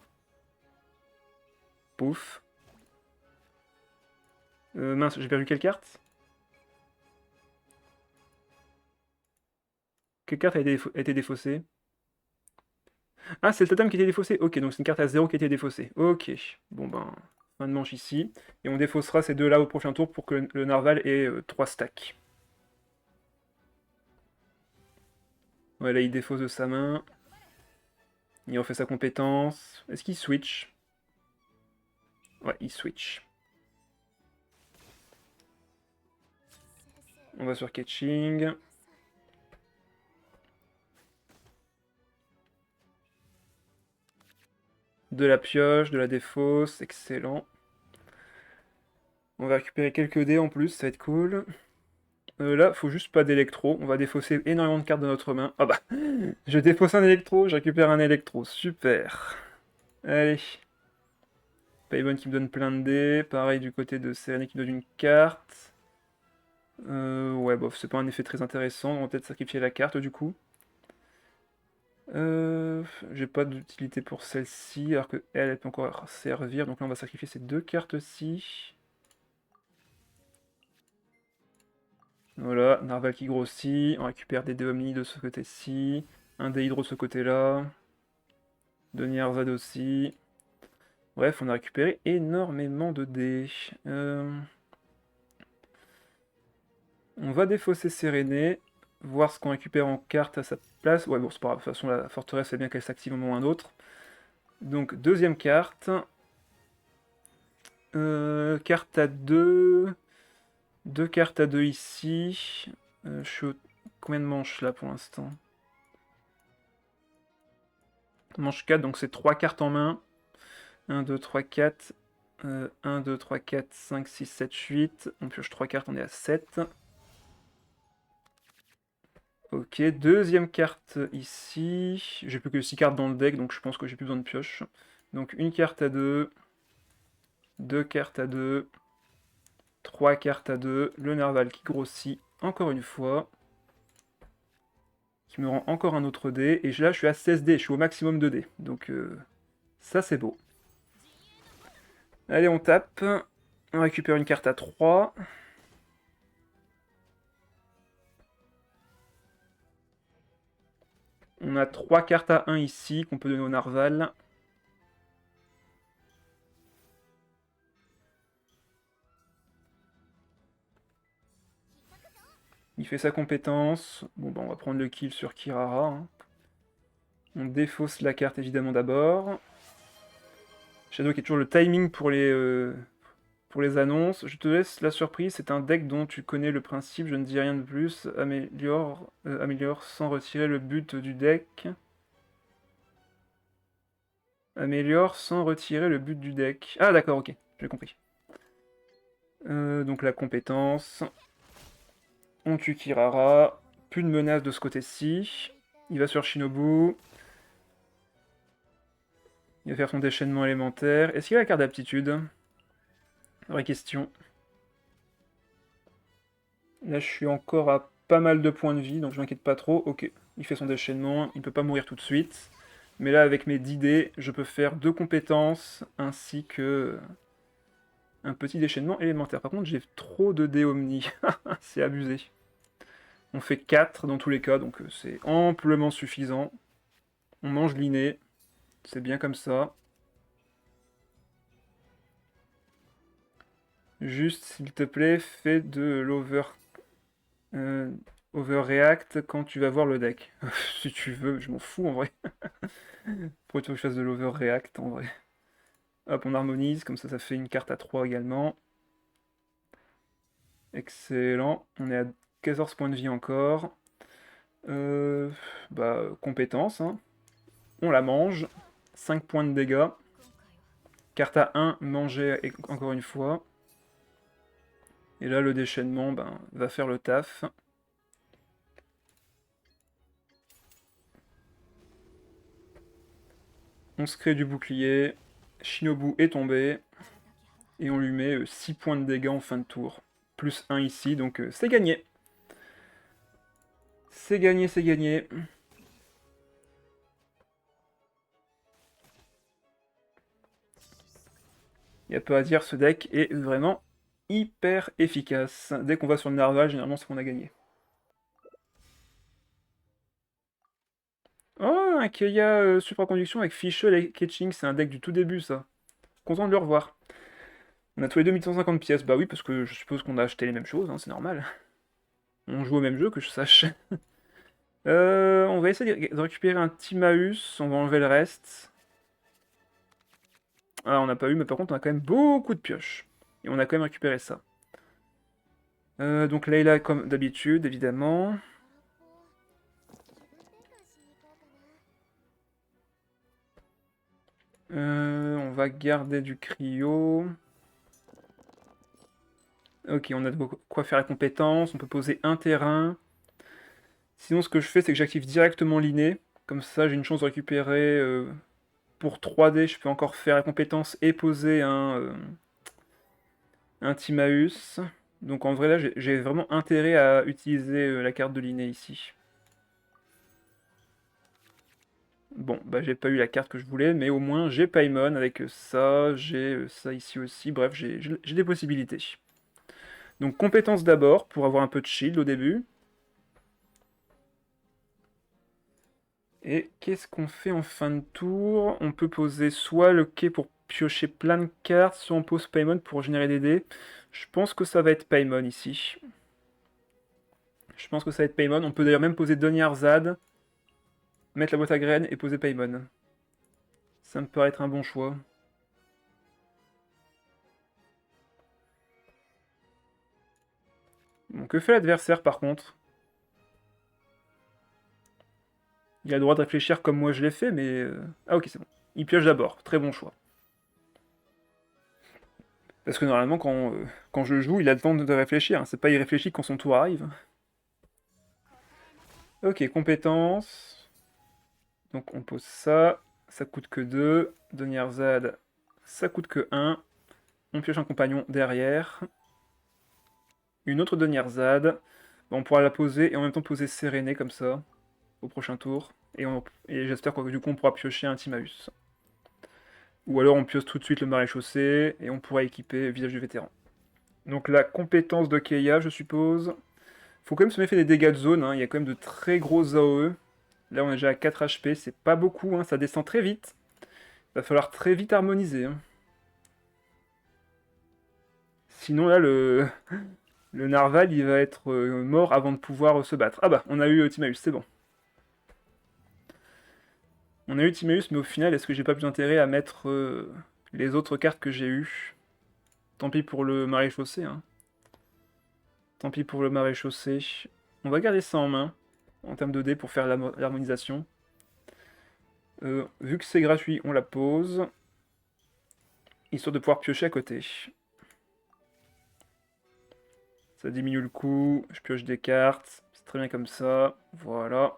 Pouf. Mince, j'ai perdu quelle carte? Quelle carte a été défaussée? Ah, c'est le totem qui a été défaussé. Ok, donc c'est une carte à 0 qui a été défaussée. Ok. Bon ben, fin de manche ici. Et on défaussera ces deux-là au prochain tour pour que le Narval ait 3 stacks. Voilà, il défausse de sa main. Il refait sa compétence. Est-ce qu'il switch? Ouais, il switch. On va sur Catching. De la pioche, de la défausse, excellent. On va récupérer quelques dés en plus, ça va être cool. Là, faut juste pas d'électro. On va défausser énormément de cartes de notre main. Ah bah, je défausse un électro, je récupère un électro. Super. Allez. Paybon qui me donne plein de dés. Pareil du côté de Serena qui me donne une carte. Ouais, bof, c'est pas un effet très intéressant. On va peut-être sacrifier la carte du coup. J'ai pas d'utilité pour celle-ci, alors que elle peut encore servir. Donc là, on va sacrifier ces deux cartes-ci. Voilà, Narval qui grossit. On récupère des dés Omni de ce côté-ci. Un dé Hydro de ce côté-là. De Nierzad aussi. Bref, on a récupéré énormément de dés. On va défausser Sérénée, voir ce qu'on récupère en carte à sa place. Ouais, bon, c'est pas grave, de toute façon, la forteresse, c'est bien qu'elle s'active un moment ou un autre. Donc, deuxième carte. Carte à 2. Deux cartes à 2 ici. Je suis au... Combien de manches là pour l'instant? Manche 4, donc c'est 3 cartes en main. 1, 2, 3, 4. 1, 2, 3, 4, 5, 6, 7, 8. On pioche 3 cartes, on est à 7. Ok, deuxième carte ici. J'ai plus que 6 cartes dans le deck, donc je pense que j'ai plus besoin de pioche. Donc une carte à 2, deux cartes à 2, 3 cartes à 2, le Narval qui grossit encore une fois, qui me rend encore un autre dé, et là je suis à 16 dés, je suis au maximum de dés, donc ça c'est beau. Allez, on tape, on récupère une carte à 3. On a 3 cartes à 1 ici qu'on peut donner au Narval. Il fait sa compétence. Bon, bah, on va prendre le kill sur Kirara, hein. On défausse la carte évidemment d'abord. Shadow qui est toujours le timing pour les annonces. Je te laisse la surprise, c'est un deck dont tu connais le principe, je ne dis rien de plus. Améliore sans retirer le but du deck. Améliore sans retirer le but du deck. Ah d'accord, ok, j'ai compris. Donc la compétence. On tue Kirara. Plus de menaces de ce côté-ci. Il va sur Shinobu. Il va faire son déchaînement élémentaire. Est-ce qu'il a la carte d'aptitude? Vraie question. Là, je suis encore à pas mal de points de vie, donc je m'inquiète pas trop. Ok, il fait son déchaînement, il peut pas mourir tout de suite. Mais là, avec mes 10 dés, je peux faire 2 compétences, ainsi que un petit déchaînement élémentaire. Par contre, j'ai trop de dés Omni. C'est abusé. On fait 4 dans tous les cas, donc c'est amplement suffisant. On mange l'inné, c'est bien comme ça. Juste, s'il te plaît, fais de euh, overreact quand tu vas voir le deck. Si tu veux, je m'en fous en vrai. Pourquoi tu veux que je fasse de l'overreact en vrai? Hop, on harmonise, comme ça fait une carte à 3 également. Excellent. On est à 14 points de vie encore. Bah, compétence, hein. on la mange. 5 points de dégâts. Carte à 1, manger encore une fois. Et là, le déchaînement ben, va faire le taf. On se crée du bouclier. Shinobu est tombé. Et on lui met 6 points de dégâts en fin de tour. Plus 1 ici, donc c'est gagné. C'est gagné, c'est gagné. Il n'y a pas à dire, ce deck est vraiment hyper efficace. Dès qu'on va sur le Narval, généralement c'est qu'on a gagné. Oh, un Keia Supraconduction avec Fischl et Ketching, c'est un deck du tout début ça. Content de le revoir. On a tous les deux 1150 pièces, bah oui, parce que je suppose qu'on a acheté les mêmes choses, hein, c'est normal. On joue au même jeu, que je sache. On va essayer de récupérer un Timaeus, on va enlever le reste. Ah, on n'a pas eu, mais par contre on a quand même beaucoup de pioches. Et on a quand même récupéré ça. Donc Layla comme d'habitude, évidemment. On va garder du cryo. Ok, on a de quoi faire la compétence, on peut poser un terrain. Sinon, ce que je fais, c'est que j'active directement l'inné. Comme ça, j'ai une chance de récupérer. Pour 3D, je peux encore faire la compétence et poser un Timaeus. Donc en vrai, là, j'ai vraiment intérêt à utiliser la carte de l'inné ici. Bon, bah j'ai pas eu la carte que je voulais, mais au moins j'ai Paimon avec ça, j'ai ça ici aussi, bref, j'ai des possibilités. Donc compétence d'abord, pour avoir un peu de shield au début. Et qu'est-ce qu'on fait en fin de tour? On peut poser soit le quai pour piocher plein de cartes, soit on pose Paimon pour générer des dés. Je pense que ça va être Paimon ici. Je pense que ça va être Paimon. On peut d'ailleurs même poser Donyarzad, mettre la boîte à graines et poser Paimon. Ça me paraît être un bon choix. Bon, que fait l'adversaire par contre? Il a le droit de réfléchir comme moi je l'ai fait, mais... Ah ok, c'est bon. Il pioche d'abord. Très bon choix. Parce que normalement, quand je joue, il a le temps de réfléchir. Hein. C'est pas il réfléchit quand son tour arrive. Ok, compétences. Donc on pose ça. Ça coûte que 2. Donyarzad, ça coûte que 1. On pioche un compagnon derrière. Une autre Donyarzad. Bon, on pourra la poser et en même temps poser Séréné comme ça. Au prochain tour. Et j'espère que du coup on pourra piocher un Timaeus. Ou alors on pioche tout de suite le maréchaussée et on pourra équiper Visage du Vétéran. Donc la compétence de Keia, je suppose. Faut quand même se méfier des dégâts de zone, hein. Il y a quand même de très gros AOE. Là on est déjà à 4 HP, c'est pas beaucoup, hein. Ça descend très vite. Va falloir très vite harmoniser. Hein. Sinon là le Narval il va être mort avant de pouvoir se battre. Ah bah on a eu Timaeus, c'est bon. On a eu Timaeus, mais au final est-ce que j'ai pas plus intérêt à mettre les autres cartes que j'ai eues? Tant pis pour le maréchaussée. Hein. Tant pis pour le maréchaussée. On va garder ça en main, en termes de dés, pour faire l'harmonisation. Vu que c'est gratuit, on la pose. Histoire de pouvoir piocher à côté. Ça diminue le coût, je pioche des cartes. C'est très bien comme ça. Voilà.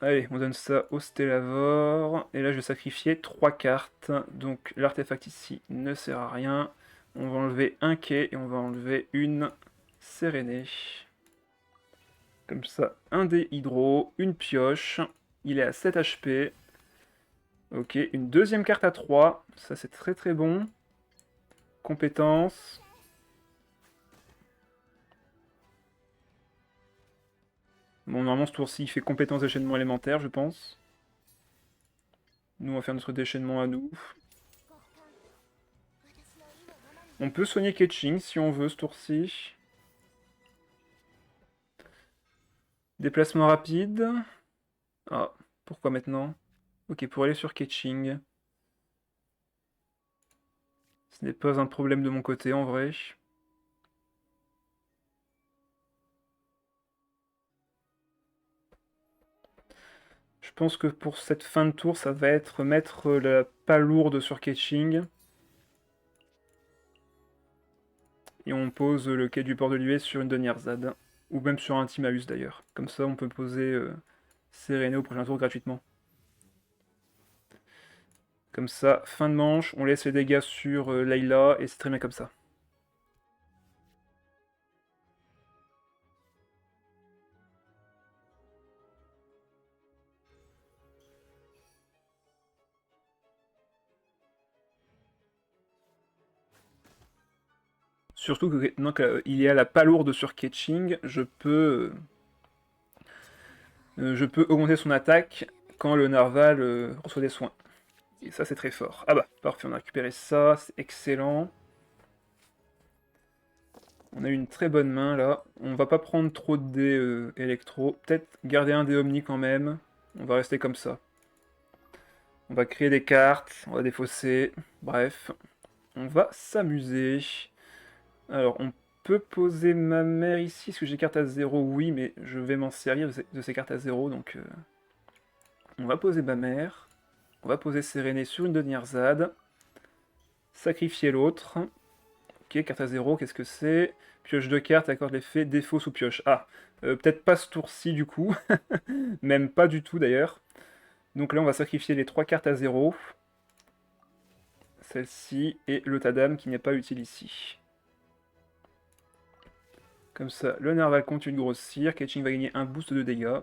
Allez, on donne ça au Stellavor. Et là, je vais sacrifier 3 cartes. Donc l'artefact ici ne sert à rien. On va enlever un quai et on va enlever une Sérénée. Comme ça, un dé hydro, une pioche. Il est à 7 HP. Ok, une deuxième carte à 3. Ça, c'est très très bon. Compétence. Bon, normalement, ce tour-ci, il fait compétence déchaînement élémentaire, je pense. Nous, on va faire notre déchaînement à nous. On peut soigner Ketching si on veut ce tour-ci. Déplacement rapide. Ah, pourquoi maintenant? Ok, pour aller sur Ketching. Ce n'est pas un problème de mon côté, en vrai. Je pense que pour cette fin de tour, ça va être mettre la palourde sur Ketching. Et on pose le quai du port de Lié sur une Denirzad. Ou même sur un Timaeus d'ailleurs. Comme ça, on peut poser Séréné au prochain tour gratuitement. Comme ça, fin de manche, on laisse les dégâts sur Layla, et c'est très bien comme ça. Surtout que maintenant qu'il y a la palourde sur Ketching, je peux augmenter son attaque quand le Narval reçoit des soins. Et ça, c'est très fort. Ah bah, parfait, on a récupéré ça, c'est excellent. On a eu une très bonne main, là. On va pas prendre trop de dés électro. Peut-être garder un dé Omni quand même. On va rester comme ça. On va créer des cartes, on va défausser. Bref, on va s'amuser. Alors, on peut poser ma mère ici. Est-ce que j'ai carte à 0? Oui, mais je vais m'en servir de ces cartes à 0, donc... On va poser ma mère. On va poser Séréné sur une Denirzad. Sacrifier l'autre. Ok, carte à 0, qu'est-ce que c'est? Pioche de cartes, accorde l'effet, défausse ou pioche. Ah, peut-être pas ce tour-ci du coup. Même pas du tout d'ailleurs. Donc là, on va sacrifier les 3 cartes à 0. Celle-ci et le Tadam qui n'est pas utile ici. Comme ça, le Narval continue de grossir. Ketching va gagner un boost de dégâts.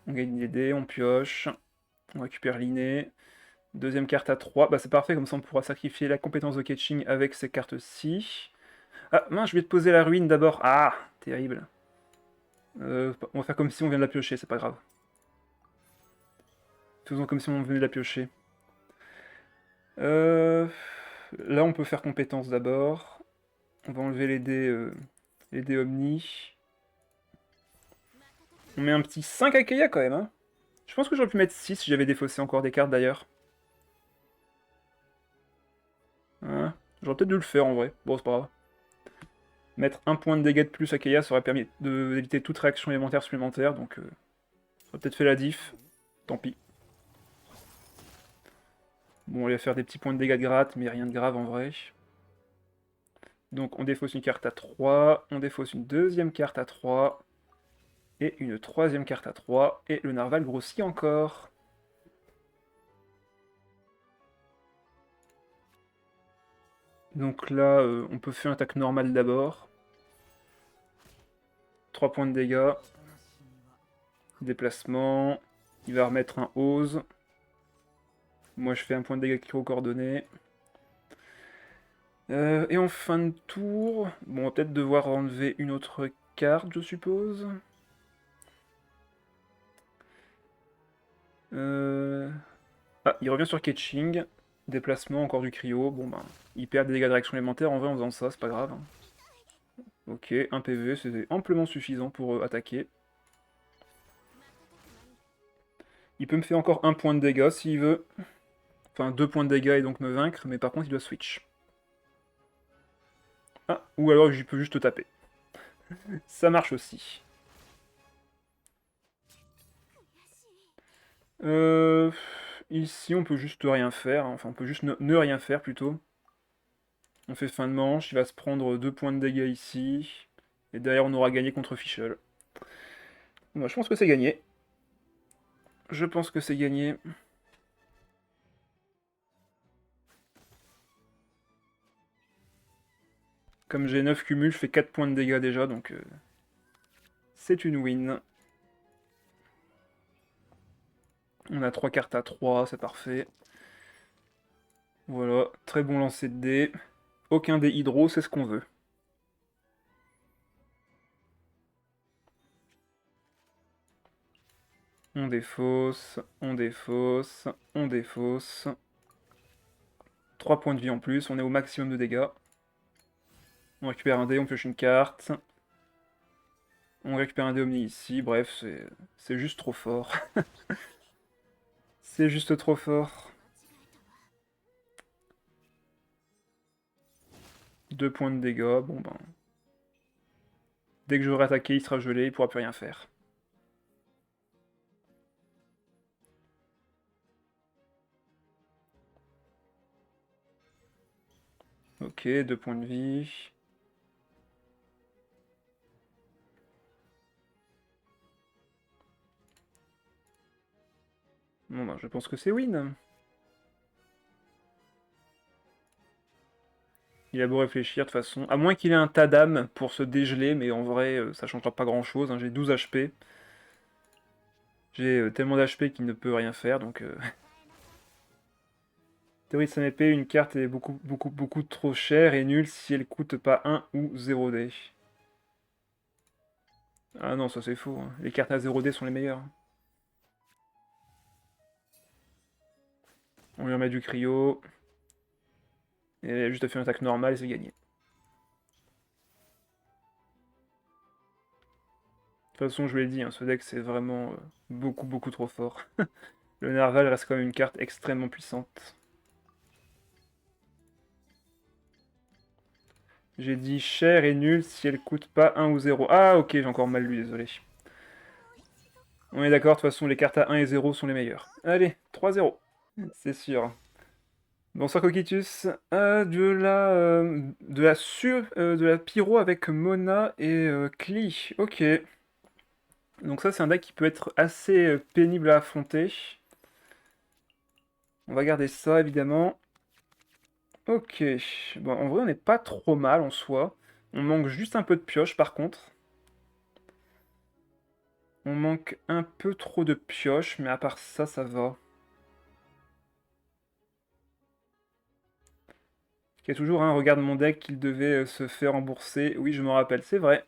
On gagne des dés, on pioche. On récupère l'inné. Deuxième carte à 3. Bah c'est parfait, comme ça on pourra sacrifier la compétence de Ketching avec ces cartes-ci. Ah mince, je vais te poser la ruine d'abord. Ah, terrible. On va faire comme si on vient de la piocher, c'est pas grave. Faisons comme si on venait de la piocher. Là on peut faire compétence d'abord. On va enlever les dés Omni. On met un petit 5 à Keia quand même, hein. Je pense que j'aurais pu mettre 6 si j'avais défaussé encore des cartes d'ailleurs. Hein, j'aurais peut-être dû le faire en vrai. Bon, c'est pas grave. Mettre un point de dégâts de plus à Keia, ça aurait permis d'éviter toute réaction élémentaire supplémentaire, donc ça aurait peut-être fait la diff. Tant pis. Bon, on va faire des petits points de dégâts de gratte, mais rien de grave en vrai. Donc on défausse une carte à 3, on défausse une deuxième carte à 3, et une troisième carte à 3, et le narval grossit encore. Donc là, on peut faire une attaque normale d'abord. 3 points de dégâts. Déplacement. Il va remettre un ose. Moi, je fais un point de dégâts coordonné. Et en fin de tour, bon, on va peut-être devoir enlever une autre carte, je suppose. Ah, il revient sur Ketching. Déplacement, encore du cryo. Bon, ben, il perd des dégâts de réaction élémentaire en vrai en faisant ça, c'est pas grave. Ok, un PV, c'est amplement suffisant pour attaquer. Il peut me faire encore un point de dégâts s'il veut. Enfin, 2 points de dégâts et donc me vaincre, mais par contre il doit switch. Ah, ou alors je peux juste taper. Ça marche aussi. Ici on peut juste rien faire, hein. Enfin on peut juste ne rien faire plutôt. On fait fin de manche, il va se prendre 2 points de dégâts ici. Et derrière on aura gagné contre Fischl. Moi je pense que c'est gagné. Je pense que c'est gagné. Comme j'ai 9 cumuls, je fais 4 points de dégâts déjà, donc c'est une win. On a 3 cartes à 3, c'est parfait. Voilà, très bon lancer de dés. Aucun dé hydro, c'est ce qu'on veut. On défausse, on défausse, on défausse. 3 points de vie en plus, on est au maximum de dégâts. On récupère un dé, on pioche une carte. On récupère un dé omni ici, bref, c'est juste trop fort. C'est juste trop fort. 2 points de dégâts, bon ben... Dès que j'aurai attaqué, il sera gelé, il pourra plus rien faire. Ok, 2 points de vie. Bon, bah, je pense que c'est win. Il a beau réfléchir de toute façon. À moins qu'il ait un tas d'âme pour se dégeler, mais en vrai, ça changera pas grand-chose, hein. J'ai 12 HP. J'ai tellement d'HP qu'il ne peut rien faire, donc... Théorie de son épée, une carte est beaucoup trop chère et nulle si elle coûte pas 1 ou 0 dés. Ah non, ça c'est faux, hein. Les cartes à 0 dés sont les meilleures. On lui remet du cryo. Et elle a juste fait une attaque normale et c'est gagné. De toute façon, je vous l'ai dit, hein, ce deck c'est vraiment beaucoup trop fort. Le Narval reste quand même une carte extrêmement puissante. J'ai dit cher et nul si elle coûte pas 1 ou 0. Ah ok, j'ai encore mal lu, désolé. On est d'accord, de toute façon les cartes à 1 et 0 sont les meilleures. Allez, 3-0. C'est sûr. Bonsoir Coquitus. De la pyro avec Mona et Klee. Ok. Donc ça c'est un deck qui peut être assez pénible à affronter. On va garder ça évidemment. Ok. Bon, en vrai on n'est pas trop mal en soi. On manque juste un peu de pioche par contre. On manque un peu trop de pioche, mais à part ça, ça va. Il y a toujours un regarde mon deck qu'il devait se faire rembourser. Oui, je me rappelle, c'est vrai.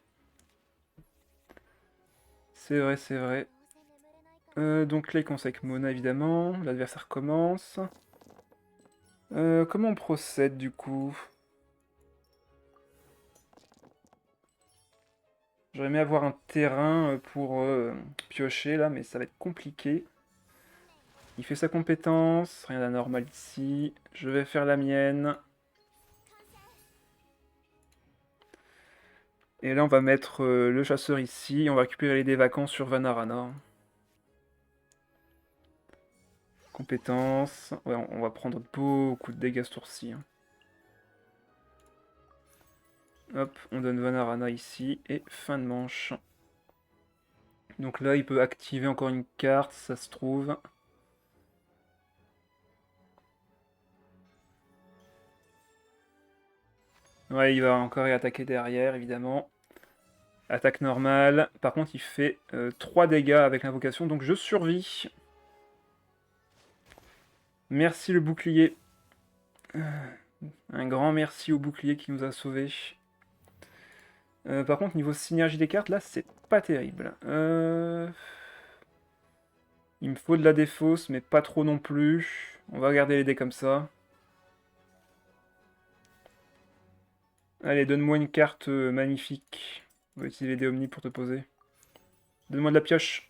C'est vrai, c'est vrai. Donc là, il commence avec Mona, évidemment. L'adversaire commence. Comment on procède, du coup? J'aurais aimé avoir un terrain pour piocher, là, mais ça va être compliqué. Il fait sa compétence. Rien d'anormal ici. Je vais faire la mienne. Et là, on va mettre le chasseur ici. On va récupérer les dés vacants sur Vanarana. Compétences. Ouais, on va prendre beaucoup de dégâts ce tour-ci, hein. Hop, on donne Vanarana ici. Et fin de manche. Donc là, il peut activer encore une carte, ça se trouve. Ouais, il va encore attaquer derrière, évidemment. Attaque normale. Par contre, il fait 3 dégâts avec l'invocation, donc je survis. Merci le bouclier. Un grand merci au bouclier qui nous a sauvés. Par contre, niveau synergie des cartes, là, c'est pas terrible. Il me faut de la défausse, mais pas trop non plus. On va garder les dés comme ça. Allez, donne-moi une carte magnifique. On va utiliser les dés Omni pour te poser. Donne-moi de la pioche.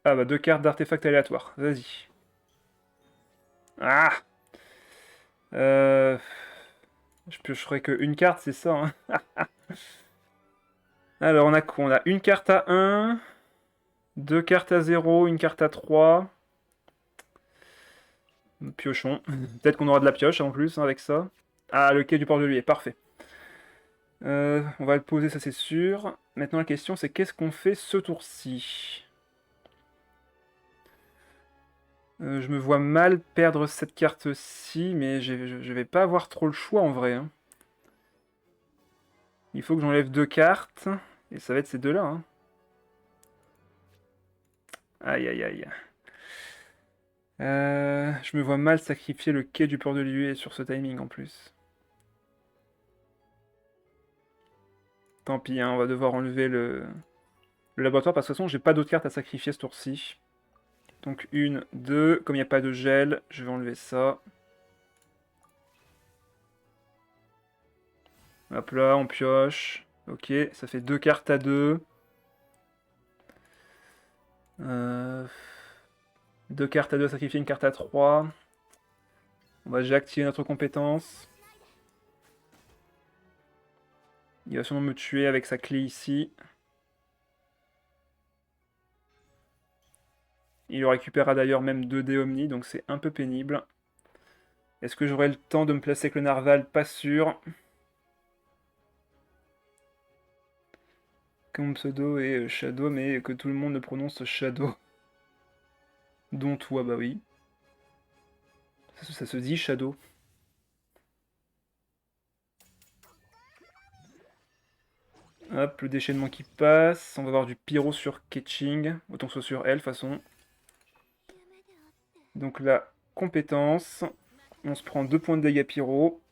Ah bah, 2 cartes d'artefacts aléatoires. Vas-y. Ah euh... Je piocherai que une carte, c'est ça, hein. Alors, on a quoi? On a une carte à 1, 2 cartes à 0, une carte à 3. Piochons. Peut-être qu'on aura de la pioche en plus, hein, avec ça. Ah, le quai du port de Lier, parfait. On va le poser, ça c'est sûr. Maintenant, la question, c'est qu'est-ce qu'on fait ce tour-ci? Je me vois mal perdre cette carte-ci, mais je vais pas avoir trop le choix en vrai, hein. Il faut que j'enlève 2 cartes, et ça va être ces deux-là, hein. Aïe aïe aïe. Je me vois mal sacrifier le quai du port de Lieu sur ce timing en plus. Tant pis, hein, on va devoir enlever le laboratoire, parce que de toute façon, j'ai pas d'autres cartes à sacrifier ce tour-ci. Donc une, deux, comme il n'y a pas de gel, je vais enlever ça. Hop là, on pioche. Ok, ça fait 2 cartes à 2. 2 cartes à 2 à sacrifier, une carte à 3. On va déjà activer notre compétence. Il va sûrement me tuer avec sa clé ici. Il récupérera d'ailleurs même 2 dés Omni, donc c'est un peu pénible. Est-ce que j'aurai le temps de me placer avec le narval? Pas sûr. Que mon pseudo est Shadow, mais que tout le monde le prononce Shadow. Dont toi, bah oui. Ça se dit Shadow. Hop, le déchaînement qui passe. On va avoir du pyro sur Ketching. Autant que ce soit sur elle, de toute façon. Donc la compétence. On se prend 2 points de dégâts pyro.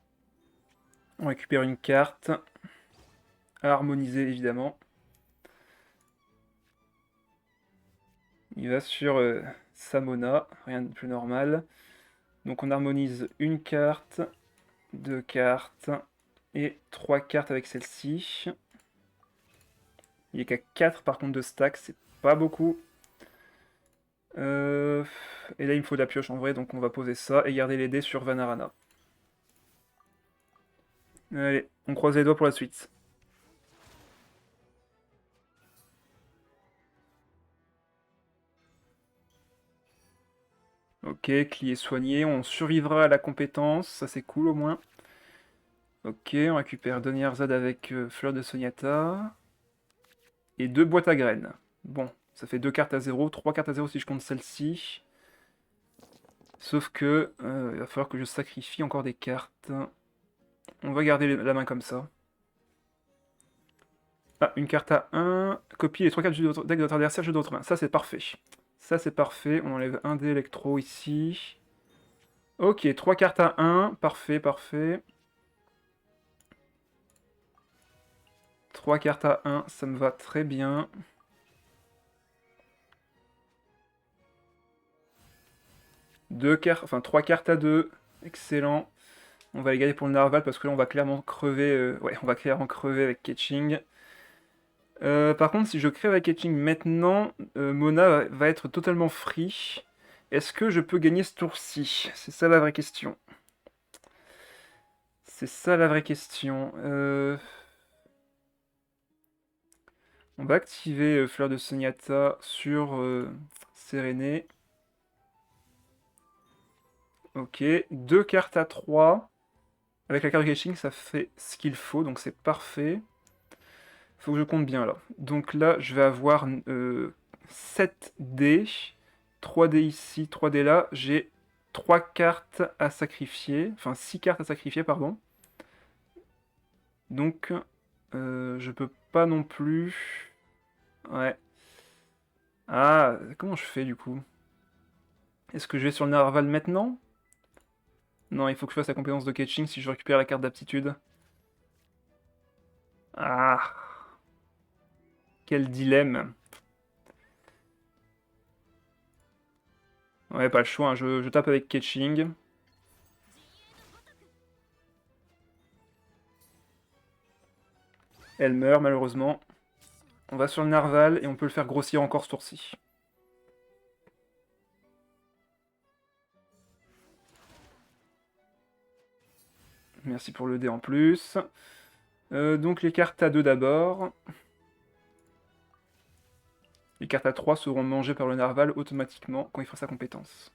On récupère une carte. À harmoniser, évidemment. Il va sur Samona. Rien de plus normal. Donc on harmonise une carte. 2 cartes. Et 3 cartes avec celle-ci. Il n'y a qu'à 4 par contre de stack, c'est pas beaucoup. Et là il me faut de la pioche en vrai, donc on va poser ça et garder les dés sur Vanarana. Allez, on croise les doigts pour la suite. Ok, Cli est soigné, on survivra à la compétence, ça c'est cool au moins. Ok, on récupère Donnierzad avec Fleur de Soniata. Et 2 boîtes à graines. Bon, ça fait 2 cartes à 0, 3 cartes à 0 si je compte celle-ci. Sauf que il va falloir que je sacrifie encore des cartes. On va garder la main comme ça. Ah, une carte à 1. Copie les 3 cartes du deck de votre adversaire, jeu d'autre main. Ça, c'est parfait. Ça, c'est parfait. On enlève un dé électro ici. Ok, 3 cartes à 1. Parfait, parfait. 3 cartes à 1, ça me va très bien. Enfin 3 cartes à 2. Excellent. On va les garder pour le narval parce que là, on va clairement crever. Ouais, on va clairement crever avec Ketching. Par contre, si je crève avec Ketching maintenant, Mona va être totalement free. Est-ce que je peux gagner ce tour-ci? C'est ça la vraie question. C'est ça la vraie question. On va activer Fleur de Soniata sur Sérénée. Ok, 2 cartes à 3. Avec la carte de Ketching, ça fait ce qu'il faut, donc c'est parfait. Faut que je compte bien là. Donc là, je vais avoir 7 dés. 3 dés ici, 3 dés là. J'ai 3 cartes à sacrifier. Enfin, 6 cartes à sacrifier, pardon. Donc, je peux pas non plus... Ouais. Ah, comment je fais du coup? Est-ce que je vais sur le narval maintenant? Non, il faut que je fasse la compétence de catching si je récupère la carte d'aptitude. Ah, quel dilemme. Ouais, pas le choix, hein, je tape avec catching. Elle meurt malheureusement. On va sur le narval et on peut le faire grossir encore ce tour-ci. Merci pour le dé en plus. Donc les cartes à 2 d'abord. Les cartes à 3 seront mangées par le narval automatiquement quand il fera sa compétence.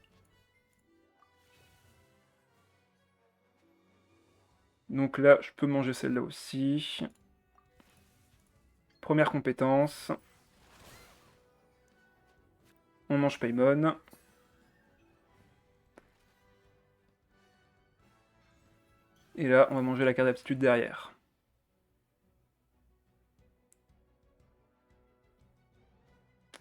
Donc là, je peux manger celle-là aussi. Première compétence. On mange Paimon. Et là, on va manger la carte d'aptitude derrière.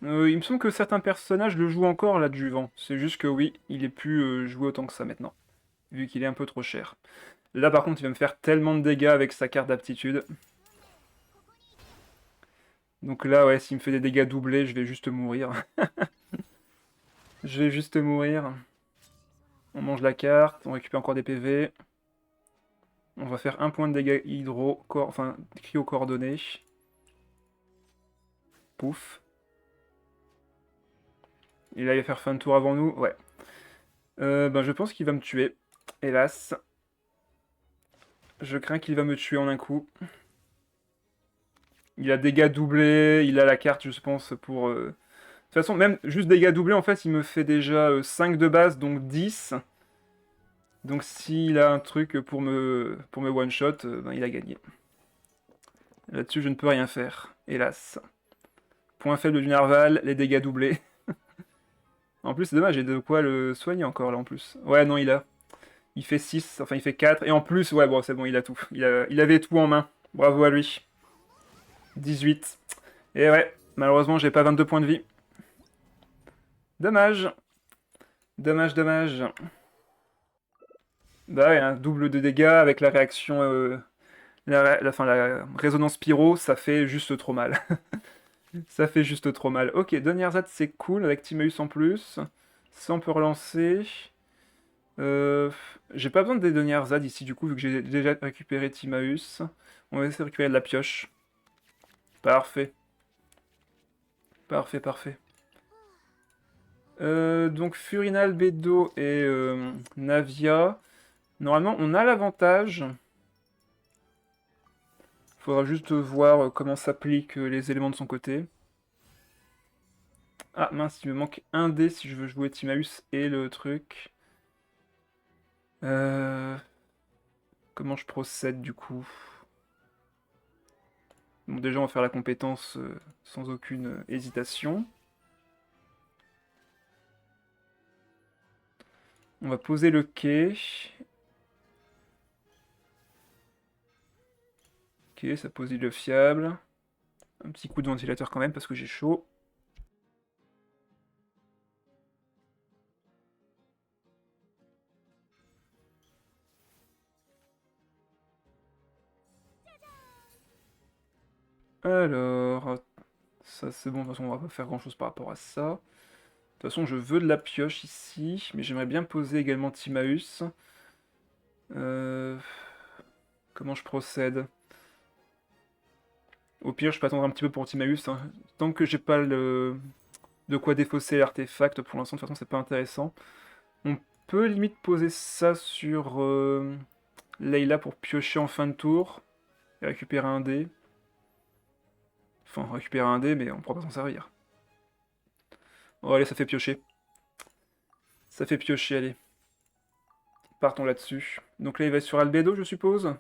Il me semble que certains personnages le jouent encore, l'adjuvant. C'est juste que oui, il est plus joué autant que ça maintenant. Vu qu'il est un peu trop cher. Là, par contre, il va me faire tellement de dégâts avec sa carte d'aptitude. Donc là, ouais, s'il me fait des dégâts doublés, je vais juste mourir. Je vais juste mourir. On mange la carte, on récupère encore des PV. On va faire un point de dégâts hydro, enfin, cryo coordonné. Pouf. Et là, il va faire fin de tour avant nous, ouais. Ben, je pense qu'il va me tuer, hélas. Je crains qu'il va me tuer en un coup. Il a dégâts doublés, il a la carte, je pense, pour... De toute façon, même juste dégâts doublés, en fait, il me fait déjà 5 de base, donc 10. Donc s'il a un truc pour me one-shot, ben, il a gagné. Là-dessus, je ne peux rien faire, hélas. Point faible du narval, les dégâts doublés. En plus, c'est dommage, j'ai de quoi le soigner encore là en plus. Ouais, non, il a. Il fait 6, enfin il fait 4. Et en plus, ouais, bon, c'est bon, il a tout. Il avait tout en main. Bravo à lui. 18. Et ouais, malheureusement, j'ai pas 22 points de vie. Dommage. Dommage, dommage. Bah ouais, un double de dégâts avec la réaction... enfin, la résonance pyro, ça fait juste trop mal. Ça fait juste trop mal. Ok, Donnierzad, c'est cool, avec Timaeus en plus. Ça, on peut relancer. Euh, j'ai pas besoin des Donnierzad ici, du coup, vu que j'ai déjà récupéré Timaeus. On va essayer de récupérer de la pioche. Parfait. Parfait, parfait. Donc, Furinal, Bedo et Navia. Normalement, on a l'avantage. Faudra juste voir comment s'appliquent les éléments de son côté. Ah mince, il me manque un dé si je veux jouer Timaeus et le truc. Euh, Comment je procède du coup? Bon, déjà, on va faire la compétence sans aucune hésitation. On va poser le quai. Ok, ça pose le fiable. Un petit coup de ventilateur quand même parce que j'ai chaud. Alors, ça c'est bon, de toute façon on va pas faire grand chose par rapport à ça. De toute façon je veux de la pioche ici, mais j'aimerais bien poser également Timaeus. Euh, Comment je procède? Au pire je peux attendre un petit peu pour Timaeus, hein. Tant que j'ai pas de quoi défausser l'artefact, pour l'instant de toute façon c'est pas intéressant. On peut limite poser ça sur Layla pour piocher en fin de tour et récupérer un dé. Enfin récupérer un dé mais on pourra pas s'en servir. Oh allez, ça fait piocher. Ça fait piocher, allez. Partons là-dessus. Donc là, il va sur Albedo, je suppose.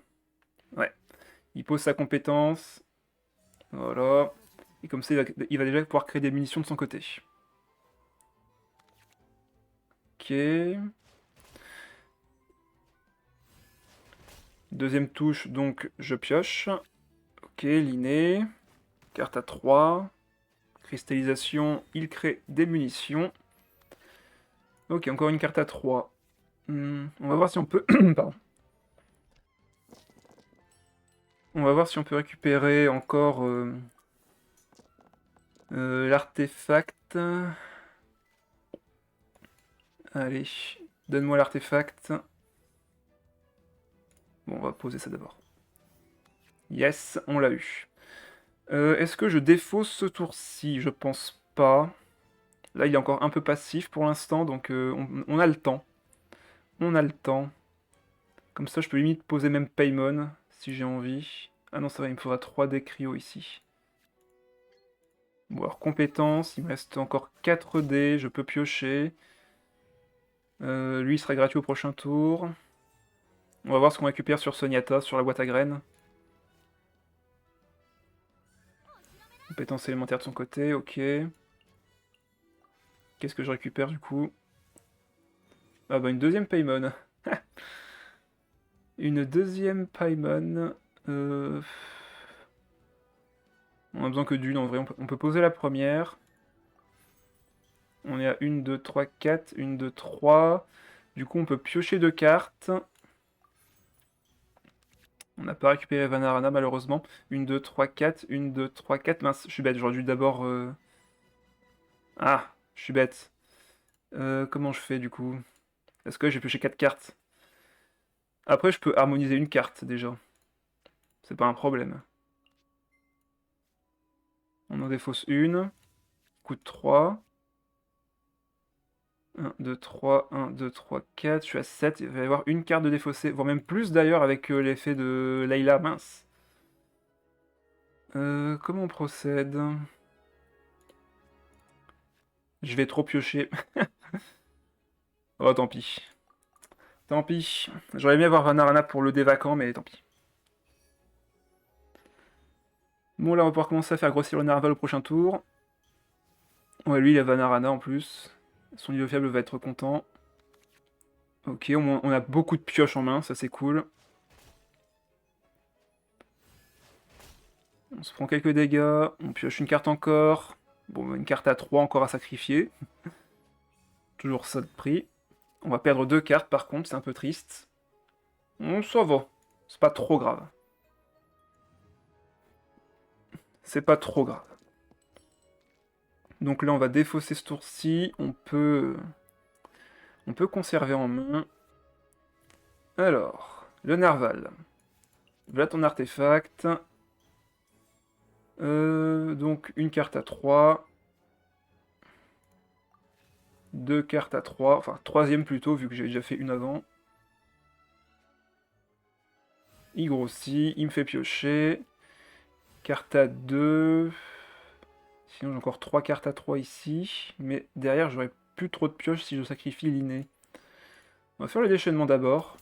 Ouais. Il pose sa compétence. Voilà. Et comme ça, il va déjà pouvoir créer des munitions de son côté. Ok. Deuxième touche, donc je pioche. Ok, l'inné. Carte à 3. Cristallisation, il crée des munitions. Ok, encore une carte à 3. On va voir si on peut... Pardon. On va voir si on peut récupérer encore l'artefact. Allez, donne-moi l'artefact. Bon, on va poser ça d'abord. Yes, on l'a eu. Est-ce que je défausse ce tour-ci? Je pense pas. Là, il est encore un peu passif pour l'instant, donc on a le temps. On a le temps. Comme ça, je peux limite poser même Paimon, si j'ai envie. Ah non, ça va, il me faudra 3 dés cryo ici. Bon, alors, compétence, il me reste encore 4 dés, je peux piocher. Lui, il sera gratuit au prochain tour. On va voir ce qu'on récupère sur Sonyata, sur la boîte à graines. Compétence élémentaire de son côté, ok. Qu'est-ce que je récupère du coup? Ah bah une deuxième Paimon. Une deuxième Paimon. On a besoin que d'une en vrai. On peut poser la première. On est à 1, 2, 3, 4. 1, 2, 3. Du coup, on peut piocher 2 cartes. On n'a pas récupéré Vanarana malheureusement. 1, 2, 3, 4. 1, 2, 3, 4. Mince, je suis bête. J'aurais dû d'abord. Ah, je suis bête. Comment je fais du coup? Est-ce que j'ai pioché 4 cartes? Après, je peux harmoniser une carte déjà. C'est pas un problème. On en défausse une. Coûte 3. 1, 2, 3, 1, 2, 3, 4. Je suis à 7. Il va y avoir une carte de défaussé, voire même plus d'ailleurs avec l'effet de Layla. Mince. Comment on procède? Je vais trop piocher. Oh, tant pis. Tant pis. J'aurais aimé avoir Vanarana pour le dé vacant, mais tant pis. Bon, là, on va pouvoir commencer à faire grossir le Narval au prochain tour. Ouais, lui, il a Vanarana en plus. Son niveau faible va être content. Ok, on a beaucoup de pioches en main, ça c'est cool. On se prend quelques dégâts, on pioche une carte encore. Bon, une carte à 3 encore à sacrifier. Toujours ça de prix. On va perdre 2 cartes par contre, c'est un peu triste. Ça va, c'est pas trop grave. C'est pas trop grave. Donc là, on va défausser ce tour-ci. On peut conserver en main. Alors, le Narval. Voilà ton artefact. Donc, une carte à 3. 2 cartes à 3. Enfin, troisième plutôt, vu que j'ai déjà fait une avant. Il grossit, il me fait piocher. Carte à 2. Sinon, j'ai encore 3 cartes à 3 ici. Mais derrière, j'aurais plus trop de pioches si je sacrifie l'inné. On va faire le déchaînement d'abord.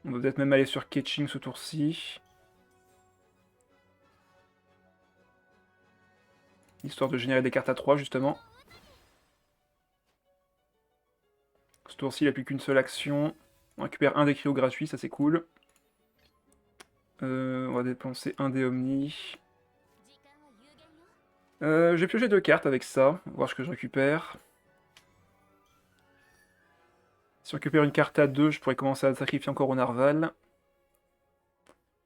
On va peut-être même aller sur Ketching ce tour-ci. Histoire de générer des cartes à 3, justement. Ce tour-ci, il n'a plus qu'une seule action. On récupère un des cryos gratuits, ça c'est cool. On va dépenser un des Omni. J'ai pioché 2 cartes avec ça, voir ce que je récupère. Si je récupère une carte à 2, je pourrais commencer à sacrifier encore au Narval.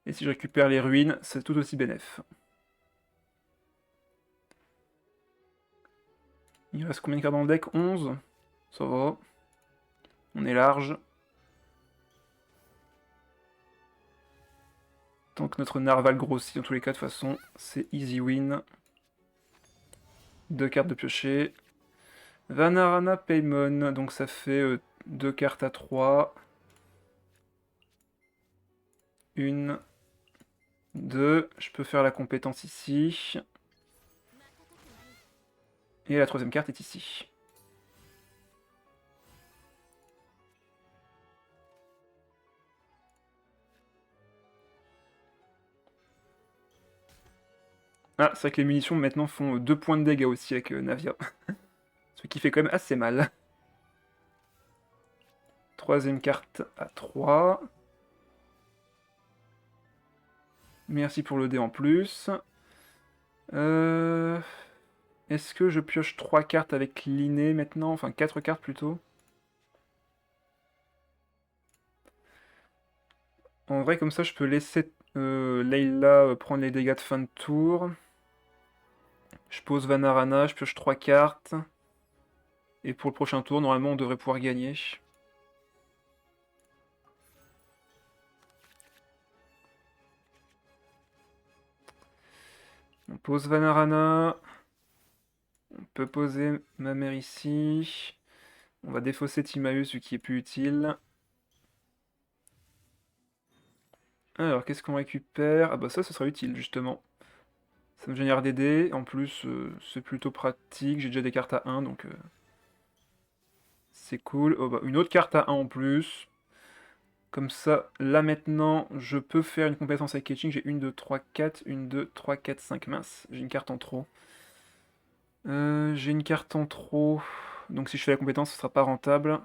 Et si je récupère les ruines, c'est tout aussi bénef. Il reste combien de cartes dans le deck? 11. Ça va. On est large. Tant que notre Narval grossit, dans tous les cas, de toute façon, c'est easy win. 2 cartes de piocher. Vanarana Paymon, donc ça fait 2 cartes à 3. 1, 2. Je peux faire la compétence ici. Et la troisième carte est ici. Ah, c'est vrai que les munitions maintenant font 2 points de dégâts aussi avec Navia. Ce qui fait quand même assez mal. Troisième carte à 3. Merci pour le dé en plus. Est-ce que je pioche 3 cartes avec l'inné maintenant? Enfin 4 cartes plutôt. En vrai, comme ça, je peux laisser Layla prendre les dégâts de fin de tour. Je pose Vanarana, je pioche 3 cartes. Et pour le prochain tour, normalement, on devrait pouvoir gagner. On pose Vanarana. On peut poser ma mère ici. On va défausser Timaeus, vu qu'il est plus utile. Alors, qu'est-ce qu'on récupère? Ah bah ça, ce sera utile, justement. Ça me génère des dés. En plus, c'est plutôt pratique. J'ai déjà des cartes à 1, donc c'est cool. Oh bah, une autre carte à 1 en plus. Comme ça, là maintenant, je peux faire une compétence avec Ketching. J'ai 1, 2, 3, 4. 1, 2, 3, 4, 5. Mince, j'ai une carte en trop. J'ai une carte en trop. Donc si je fais la compétence, ce sera pas rentable.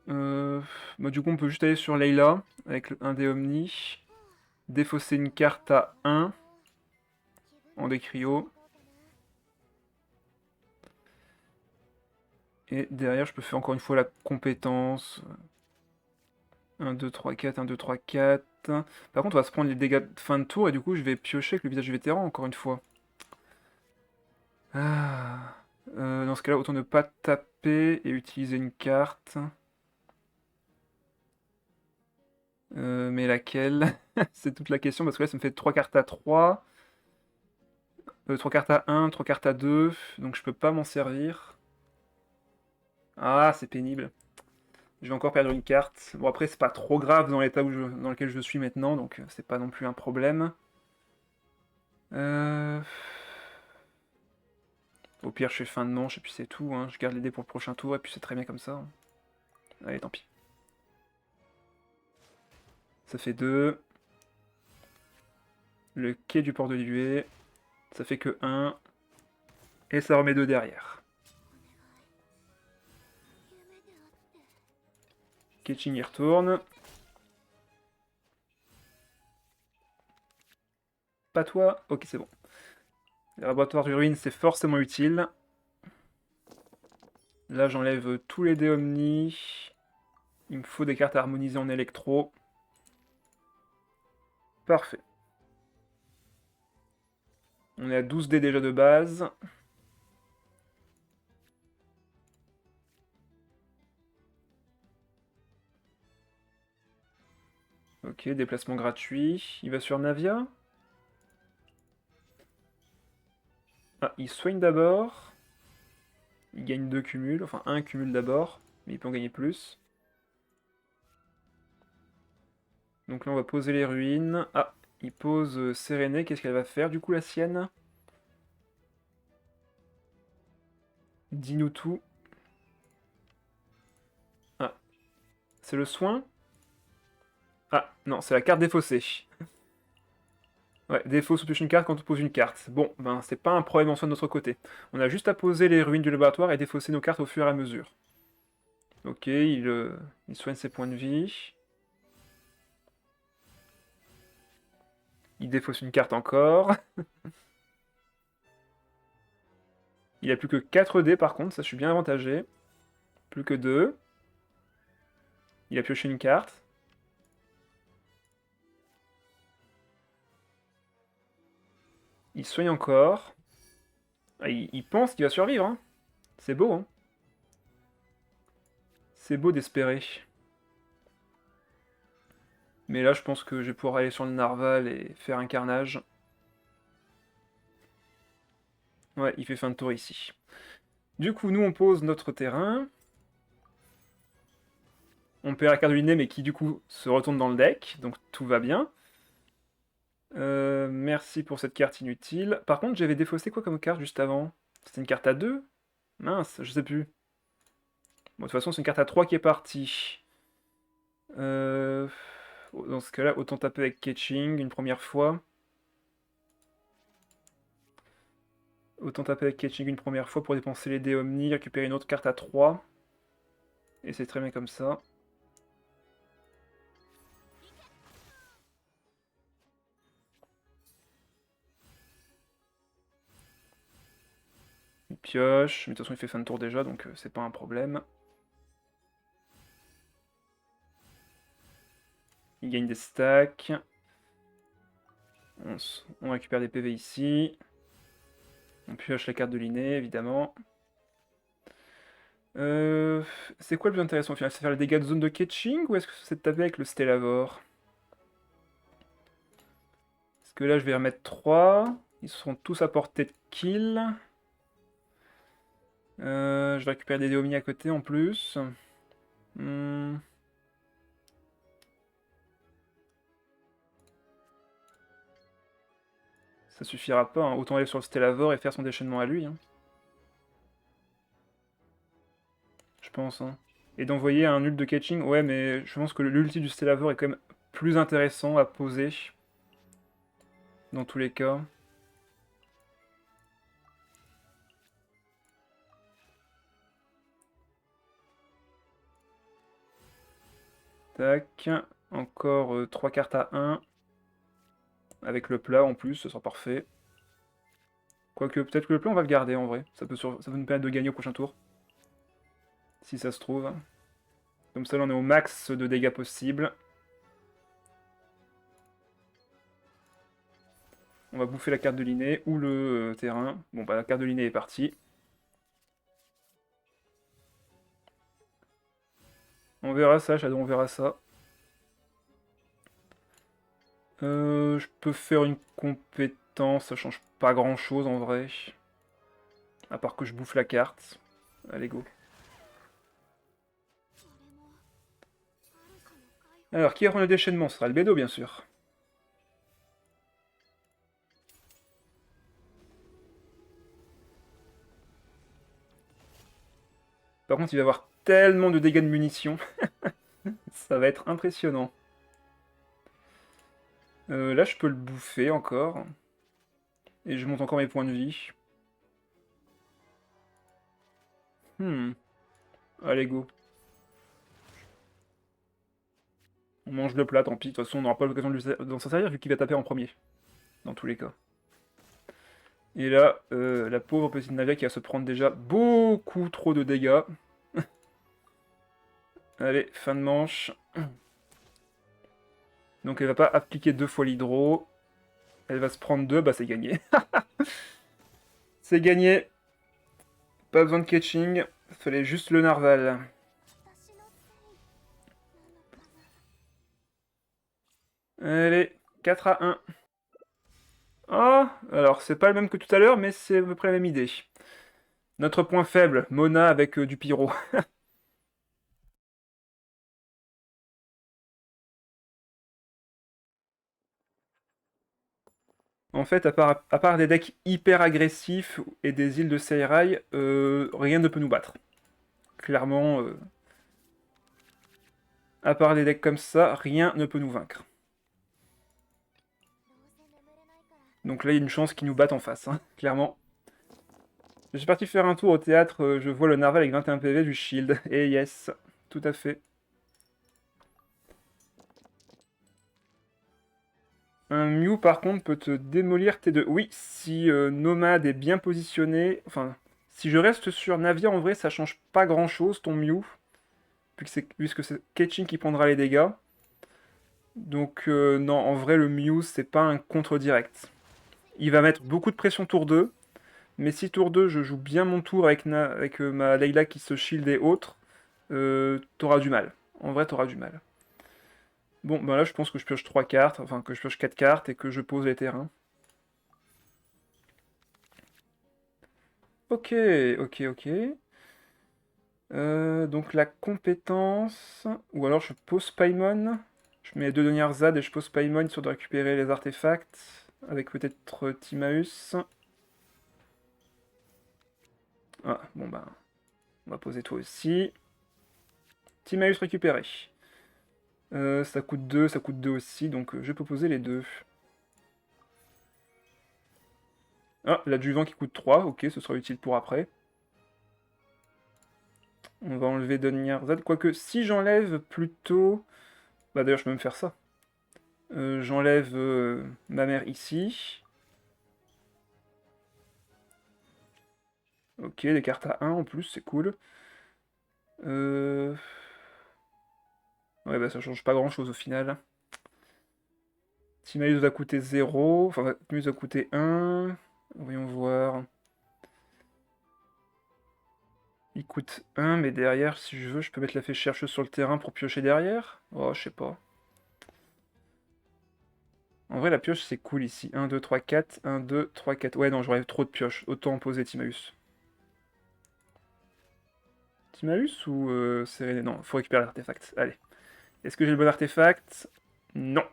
Bah, du coup, on peut juste aller sur Layla, avec un des Omni. Défausser une carte à 1 en décrio. Et derrière, je peux faire encore une fois la compétence. 1, 2, 3, 4, 1, 2, 3, 4. Par contre, on va se prendre les dégâts de fin de tour et du coup, je vais piocher avec le visage du vétéran encore une fois. Ah. Dans ce cas-là, autant ne pas taper et utiliser une carte. Mais laquelle? C'est toute la question parce que là, ça me fait 3 cartes à 3. 3 cartes à 1, 3 cartes à 2. Donc je peux pas m'en servir. Ah, c'est pénible. Je vais encore perdre une carte. Bon, après, c'est pas trop grave dans l'état dans lequel je suis maintenant, donc c'est pas non plus un problème. Au pire, je fais fin de manche et puis c'est tout. Hein. Je garde les dés pour le prochain tour et puis c'est très bien comme ça. Hein. Allez, tant pis. Ça fait 2. Le quai du port de Liyue. Ça fait que 1. Et ça remet 2 derrière. Ketching y retourne. Pas toi? Ok, c'est bon. Le laboratoire du ruine, c'est forcément utile. Là, j'enlève tous les dés Omni. Il me faut des cartes harmonisées en électro. Parfait. On est à 12 dés déjà de base. Ok, déplacement gratuit. Il va sur Navia. Ah, il soigne d'abord. Il gagne 2 cumuls. Enfin, un cumul d'abord. Mais il peut en gagner plus. Donc là, on va poser les ruines. Ah, il pose Sérénée. Qu'est-ce qu'elle va faire, du coup, la sienne? Dis-nous tout. Ah, c'est le soin? Ah, non, c'est la carte défaussée. Ouais, défausse ou touche une carte quand on pose une carte. Bon, ben, c'est pas un problème en soi de notre côté. On a juste à poser les ruines du laboratoire et défausser nos cartes au fur et à mesure. Ok, il soigne ses points de vie. Il défausse une carte encore. Il a plus que 4 dés par contre, ça je suis bien avantagé. Plus que 2. Il a pioché une carte. Il soigne encore. Ah, il pense qu'il va survivre, hein. C'est beau, hein. C'est beau d'espérer. Mais là, je pense que je vais pouvoir aller sur le narval et faire un carnage. Ouais, il fait fin de tour ici. Du coup, nous, on pose notre terrain. On perd la carte du nez, mais qui, du coup, se retourne dans le deck. Donc, tout va bien. Merci pour cette carte inutile. Par contre, j'avais défaussé quoi comme carte juste avant? C'était une carte à 2? Mince, je sais plus. Bon, de toute façon, c'est une carte à 3 qui est partie. Dans ce cas-là, autant taper avec Ketching une première fois. Autant taper avec Ketching une première fois pour dépenser les dés Omni, récupérer une autre carte à 3. Et c'est très bien comme ça. Il pioche, mais de toute façon il fait fin de tour déjà, donc c'est pas un problème. Il gagne des stacks. On récupère des PV ici. On pioche la carte de l'inné, évidemment. C'est quoi le plus intéressant au final? C'est faire les dégâts de zone de catching ou est-ce que c'est de taper avec le Stellavor? Parce que là je vais remettre 3. Ils seront tous à portée de kill. Je vais récupérer des Déomini à côté en plus. Hmm. Ça suffira pas, hein. Autant aller sur le Stellavor et faire son déchaînement à lui. Hein. Je pense. Hein. Et d'envoyer un ult de catching, ouais, mais je pense que l'ulti du Stellavor est quand même plus intéressant à poser. Dans tous les cas. Tac. Encore 3 cartes à 1. Avec le plat en plus, ce sera parfait. Quoique, peut-être que le plat, on va le garder en vrai. Ça peut nous permettre de gagner au prochain tour. Si ça se trouve. Comme ça, là, on est au max de dégâts possible. On va bouffer la carte de l'inné ou le terrain. Bon, bah, la carte de l'inné est partie. On verra ça, Shadow, on verra ça. Je peux faire une compétence, ça change pas grand chose en vrai. À part que je bouffe la carte. Allez, go. Alors, qui va prendre le déchaînement? Ce sera le Bédo, bien sûr. Par contre, il va avoir tellement de dégâts de munitions. Ça va être impressionnant. Là, je peux le bouffer encore. Et je monte encore mes points de vie. Allez, go. On mange le plat, tant pis. De toute façon, on n'aura pas l'occasion d'en s'en servir vu qu'il va taper en premier. Dans tous les cas. Et là, la pauvre petite Navia qui va se prendre déjà beaucoup trop de dégâts. Allez, fin de manche. Donc elle va pas appliquer 2 fois l'hydro. Elle va se prendre 2, bah c'est gagné. C'est gagné. Pas besoin de catching. Fallait juste le narval. Allez, 4 à 1. Oh, alors c'est pas le même que tout à l'heure, mais c'est à peu près la même idée. Notre point faible, Mona avec du pyro. En fait, à part des decks hyper agressifs et des îles de Seirai, rien ne peut nous battre. Clairement, à part des decks comme ça, rien ne peut nous vaincre. Donc là, il y a une chance qu'ils nous battent en face, hein, clairement. Je suis parti faire un tour au théâtre, je vois le narval avec 21 PV du shield. Et yes, tout à fait. Un Mew, par contre, peut te démolir T2. Oui, si Nomade est bien positionné... Enfin, si je reste sur Navia, en vrai, ça change pas grand-chose, ton Mew. Puisque c'est Ketching qui prendra les dégâts. Donc, non, en vrai, le Mew, c'est pas un contre direct. Il va mettre beaucoup de pression tour 2. Mais si tour 2, je joue bien mon tour avec, ma Layla qui se shield et autres, t'auras du mal. En vrai, t'auras du mal. Bon, ben là, je pense que je pioche 3 cartes, enfin que je pioche 4 cartes et que je pose les terrains. Ok, ok, ok. Donc la compétence... Ou alors je pose Paimon. Je mets 2 deniers Zad et je pose Paimon sur de récupérer les artefacts. Avec peut-être Timaeus. Ah, bon ben... On va poser toi aussi. Timaeus récupéré. Ça coûte 2 aussi, donc je peux poser les deux. Ah, l'adjuvant qui coûte 3, ok, ce sera utile pour après. On va enlever Donyarzad, quoique si j'enlève plutôt... Bah d'ailleurs je peux même faire ça. J'enlève ma mère ici. Ok, des cartes à 1 en plus, c'est cool. Ouais bah ça change pas grand chose au final. Timaeus va coûter 0, enfin Timaeus va coûter 1. Voyons voir. Il coûte 1, mais derrière, si je veux, je peux mettre la fée chercheuse sur le terrain pour piocher derrière. Oh, je sais pas. En vrai, la pioche, c'est cool ici. 1, 2, 3, 4. 1, 2, 3, 4. Ouais, non, j'aurais trop de pioches. Autant en poser Timaeus. Timaeus ou Séréné? Non, faut récupérer l'artefact. Allez. Est-ce que j'ai le bon artefact? Non.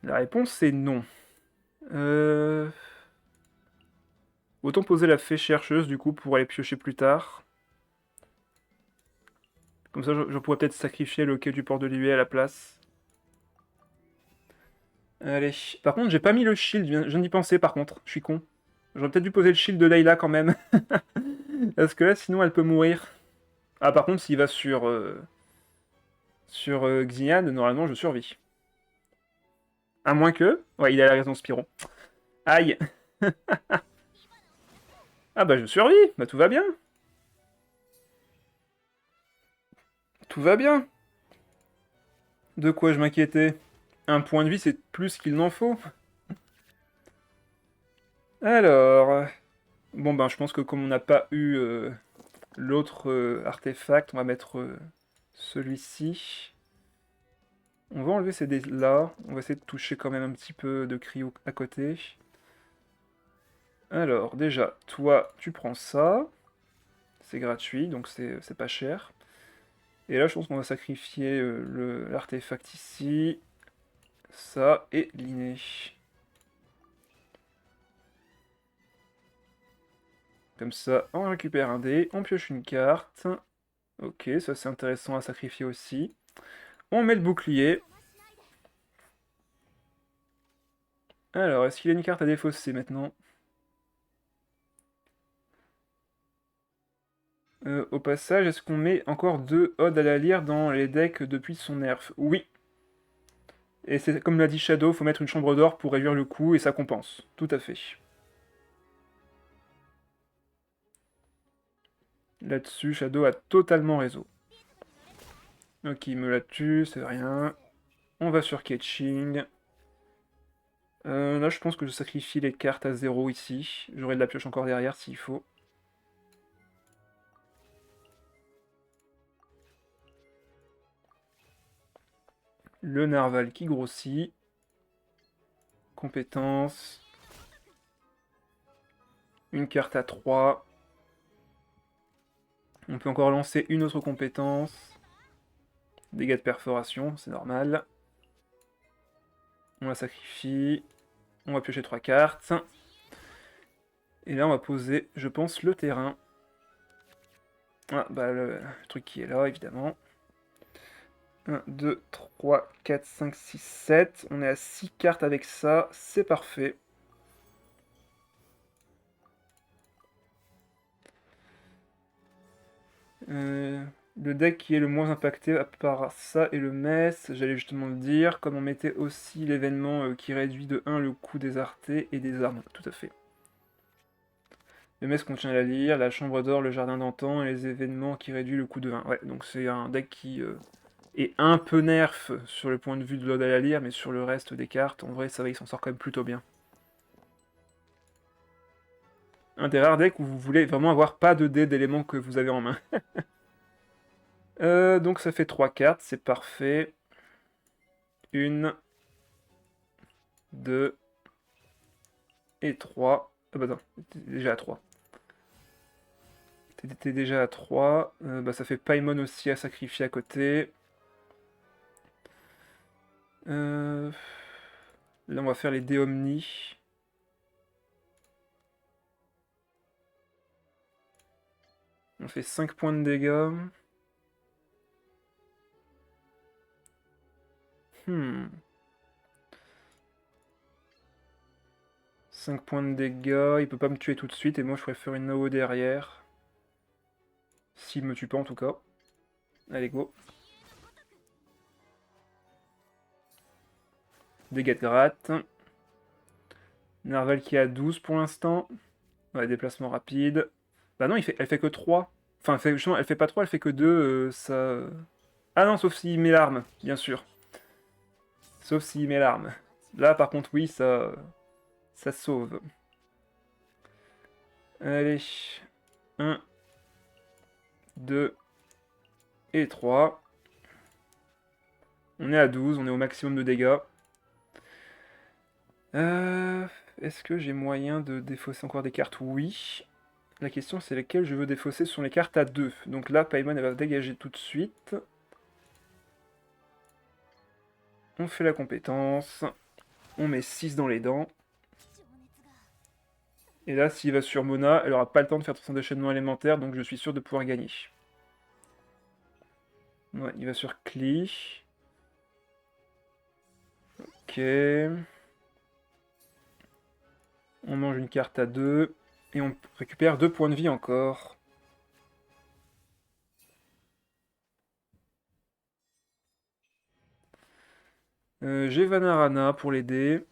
La réponse, c'est non. Autant poser la fée chercheuse, du coup, pour aller piocher plus tard. Comme ça, je pourrais peut-être sacrifier le quai du port de Liyue à la place. Allez. Par contre, j'ai pas mis le shield. Je viens d'y penser, par contre. Je suis con. J'aurais peut-être dû poser le shield de Layla, quand même. Parce que là, sinon, elle peut mourir. Ah, par contre, s'il va sur... Xian, normalement, je survis. À moins que... Ouais, il a la raison, Spyro. Aïe. Ah bah, je survis. Bah, tout va bien. Tout va bien. De quoi je m'inquiétais? Un point de vie, c'est plus qu'il n'en faut. Alors... Bon, ben, je pense que comme on n'a pas eu l'autre artefact, on va mettre celui-ci. On va enlever ces dés-là. On va essayer de toucher quand même un petit peu de cryo à côté. Alors, déjà, toi, tu prends ça. C'est gratuit, donc c'est pas cher. Et là, je pense qu'on va sacrifier l'artefact ici. Ça, et l'inné. Comme ça, on récupère un dé, on pioche une carte. Ok, ça c'est intéressant à sacrifier aussi. On met le bouclier. Alors, est-ce qu'il y a une carte à défausser maintenant? Au passage, est-ce qu'on met encore 2 Odes à la lyre dans les decks depuis son nerf? Oui. Et c'est comme l'a dit Shadow, faut mettre une chambre d'or pour réduire le coût et ça compense. Tout à fait. Là-dessus, Shadow a totalement raison. Ok, il me la tue, c'est rien. On va sur Ketching. Là, je pense que je sacrifie les cartes à 0 ici. J'aurai de la pioche encore derrière s'il faut. Le narval qui grossit. Compétence. Une carte à 3. On peut encore lancer une autre compétence. Dégâts de perforation, c'est normal. On la sacrifie. On va piocher 3 cartes. Et là, on va poser, je pense, le terrain. Ah, bah le truc qui est là, évidemment. 1, 2, 3, 4, 5, 6, 7. On est à 6 cartes avec ça. C'est parfait. Le deck qui est le moins impacté à part ça et le mess, j'allais justement le dire, comme on mettait aussi l'événement qui réduit de 1 le coût des artés et des armes, tout à fait. Le mess contient la lyre, la chambre d'or, le jardin d'antan et les événements qui réduisent le coût de 1. Ouais, donc c'est un deck qui est un peu nerf sur le point de vue de l'Ode à la lyre, mais sur le reste des cartes, en vrai ça va, il s'en sort quand même plutôt bien. Un des rares decks où vous voulez vraiment avoir pas de dés d'éléments que vous avez en main. Donc ça fait 3 cartes, c'est parfait. 1, 2 et 3. Ah bah non, t'étais déjà à 3. T'étais déjà à 3. Bah ça fait Paimon aussi à sacrifier à côté. Là on va faire les dés Omni. On fait 5 points de dégâts. 5 points de dégâts, il peut pas me tuer tout de suite et moi je préfère une AO derrière. S'il me tue pas en tout cas. Allez go. Dégâts de gratte. Narval qui est à 12 pour l'instant. Ouais, déplacement rapide. Bah non, elle fait que 3. Enfin, justement, elle fait pas 3, elle fait que 2. Ça... Ah non, sauf s'il met l'arme, bien sûr. Sauf s'il met l'arme. Là, par contre, oui, ça sauve. Allez. 1, 2 et 3. On est à 12, on est au maximum de dégâts. Est-ce que j'ai moyen de défausser encore des cartes? Oui. La question c'est lesquelles je veux défausser. Ce sont les cartes à 2. Donc là, Paimon elle va dégager tout de suite. On fait la compétence. On met 6 dans les dents. Et là, s'il va sur Mona, elle aura pas le temps de faire son déchaînement élémentaire, donc je suis sûr de pouvoir gagner. Ouais, il va sur Klee. Ok. On mange une carte à 2. Et on récupère 2 points de vie encore. J'ai Vanarana pour l'aider.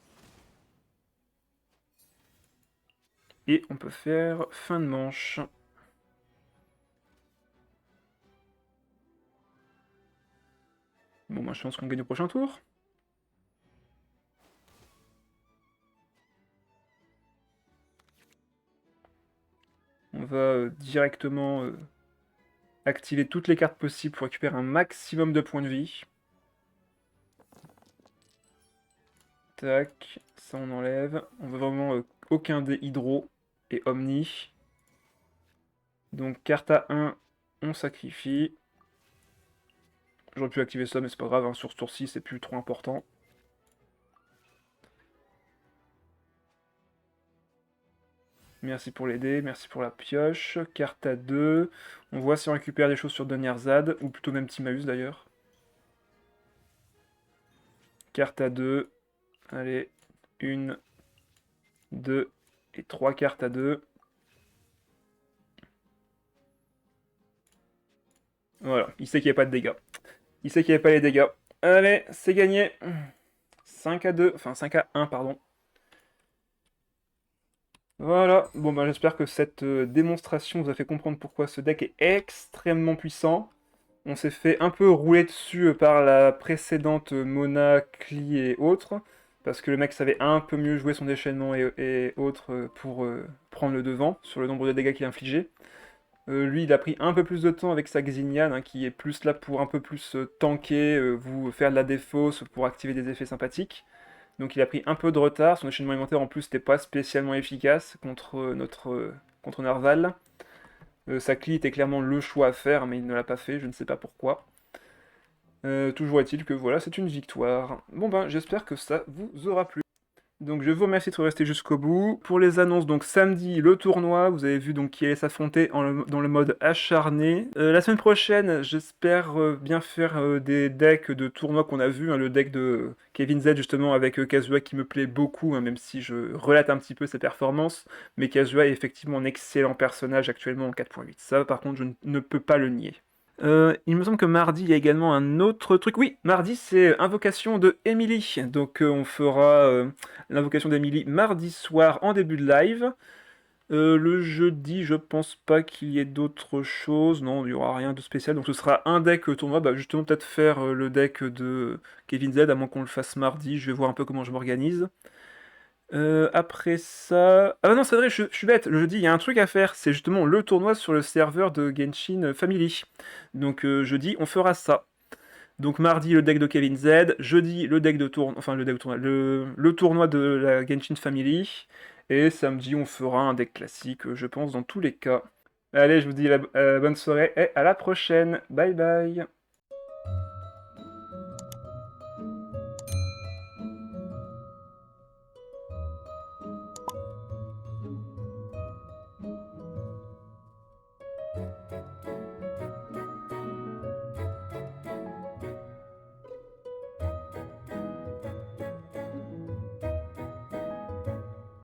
Et on peut faire fin de manche. Bon, moi je pense qu'on gagne au prochain tour. On va directement activer toutes les cartes possibles pour récupérer un maximum de points de vie. Tac, ça on enlève. On veut vraiment aucun des hydro et omni. Donc carte à 1, on sacrifie. J'aurais pu activer ça, mais c'est pas grave, hein, sur ce tour-ci, c'est plus trop important. Merci pour les dés, merci pour la pioche. Carte à 2. On voit si on récupère des choses sur Donnerzad, ou plutôt même Timaeus d'ailleurs. Carte à 2. Allez, 1, 2 et 3 cartes à 2. Voilà, il sait qu'il n'y a pas de dégâts. Il sait qu'il n'y a pas les dégâts. Allez, c'est gagné. 5 à 2, enfin 5 à 1, pardon. Voilà, bon ben j'espère que cette démonstration vous a fait comprendre pourquoi ce deck est extrêmement puissant. On s'est fait un peu rouler dessus par la précédente Mona, Klee et autres, parce que le mec savait un peu mieux jouer son déchaînement et autres pour prendre le devant sur le nombre de dégâts qu'il infligeait. Lui, il a pris un peu plus de temps avec sa Xinian, hein, qui est plus là pour un peu plus tanker, vous faire de la défausse pour activer des effets sympathiques. Donc il a pris un peu de retard, son déchaînement alimentaire en plus n'était pas spécialement efficace contre contre Narval. Sa clé était clairement le choix à faire, mais il ne l'a pas fait, je ne sais pas pourquoi. Toujours est-il que voilà, c'est une victoire. Bon ben, j'espère que ça vous aura plu. Donc je vous remercie de rester jusqu'au bout. Pour les annonces, donc samedi, le tournoi, vous avez vu donc qui allait s'affronter dans le mode acharné. La semaine prochaine, j'espère bien faire des decks de tournoi qu'on a vu, hein, le deck de Kevin Z justement avec Kazuha qui me plaît beaucoup, hein, même si je relate un petit peu ses performances. Mais Kazuha est effectivement un excellent personnage actuellement en 4.8. Ça par contre, je ne peux pas le nier. Il me semble que mardi, il y a également un autre truc. Oui, mardi, c'est invocation de Emily. Donc, on fera l'invocation d'Emily mardi soir en début de live. Le jeudi, je pense pas qu'il y ait d'autres choses. Non, il n'y aura rien de spécial. Donc, ce sera un deck tournoi. Bah, justement, peut-être faire le deck de Kevin Z, à moins qu'on le fasse mardi. Je vais voir un peu comment je m'organise. Après ça... Ah bah non, c'est vrai, je suis bête. Le jeudi, il y a un truc à faire. C'est justement le tournoi sur le serveur de Genshin Family. Donc jeudi, on fera ça. Donc mardi, le deck de Kevin Z. Jeudi, le deck de tournoi... Enfin, le deck de tournoi. Le tournoi de la Genshin Family. Et samedi, on fera un deck classique, je pense, dans tous les cas. Allez, je vous dis bonne soirée et à la prochaine. Bye bye.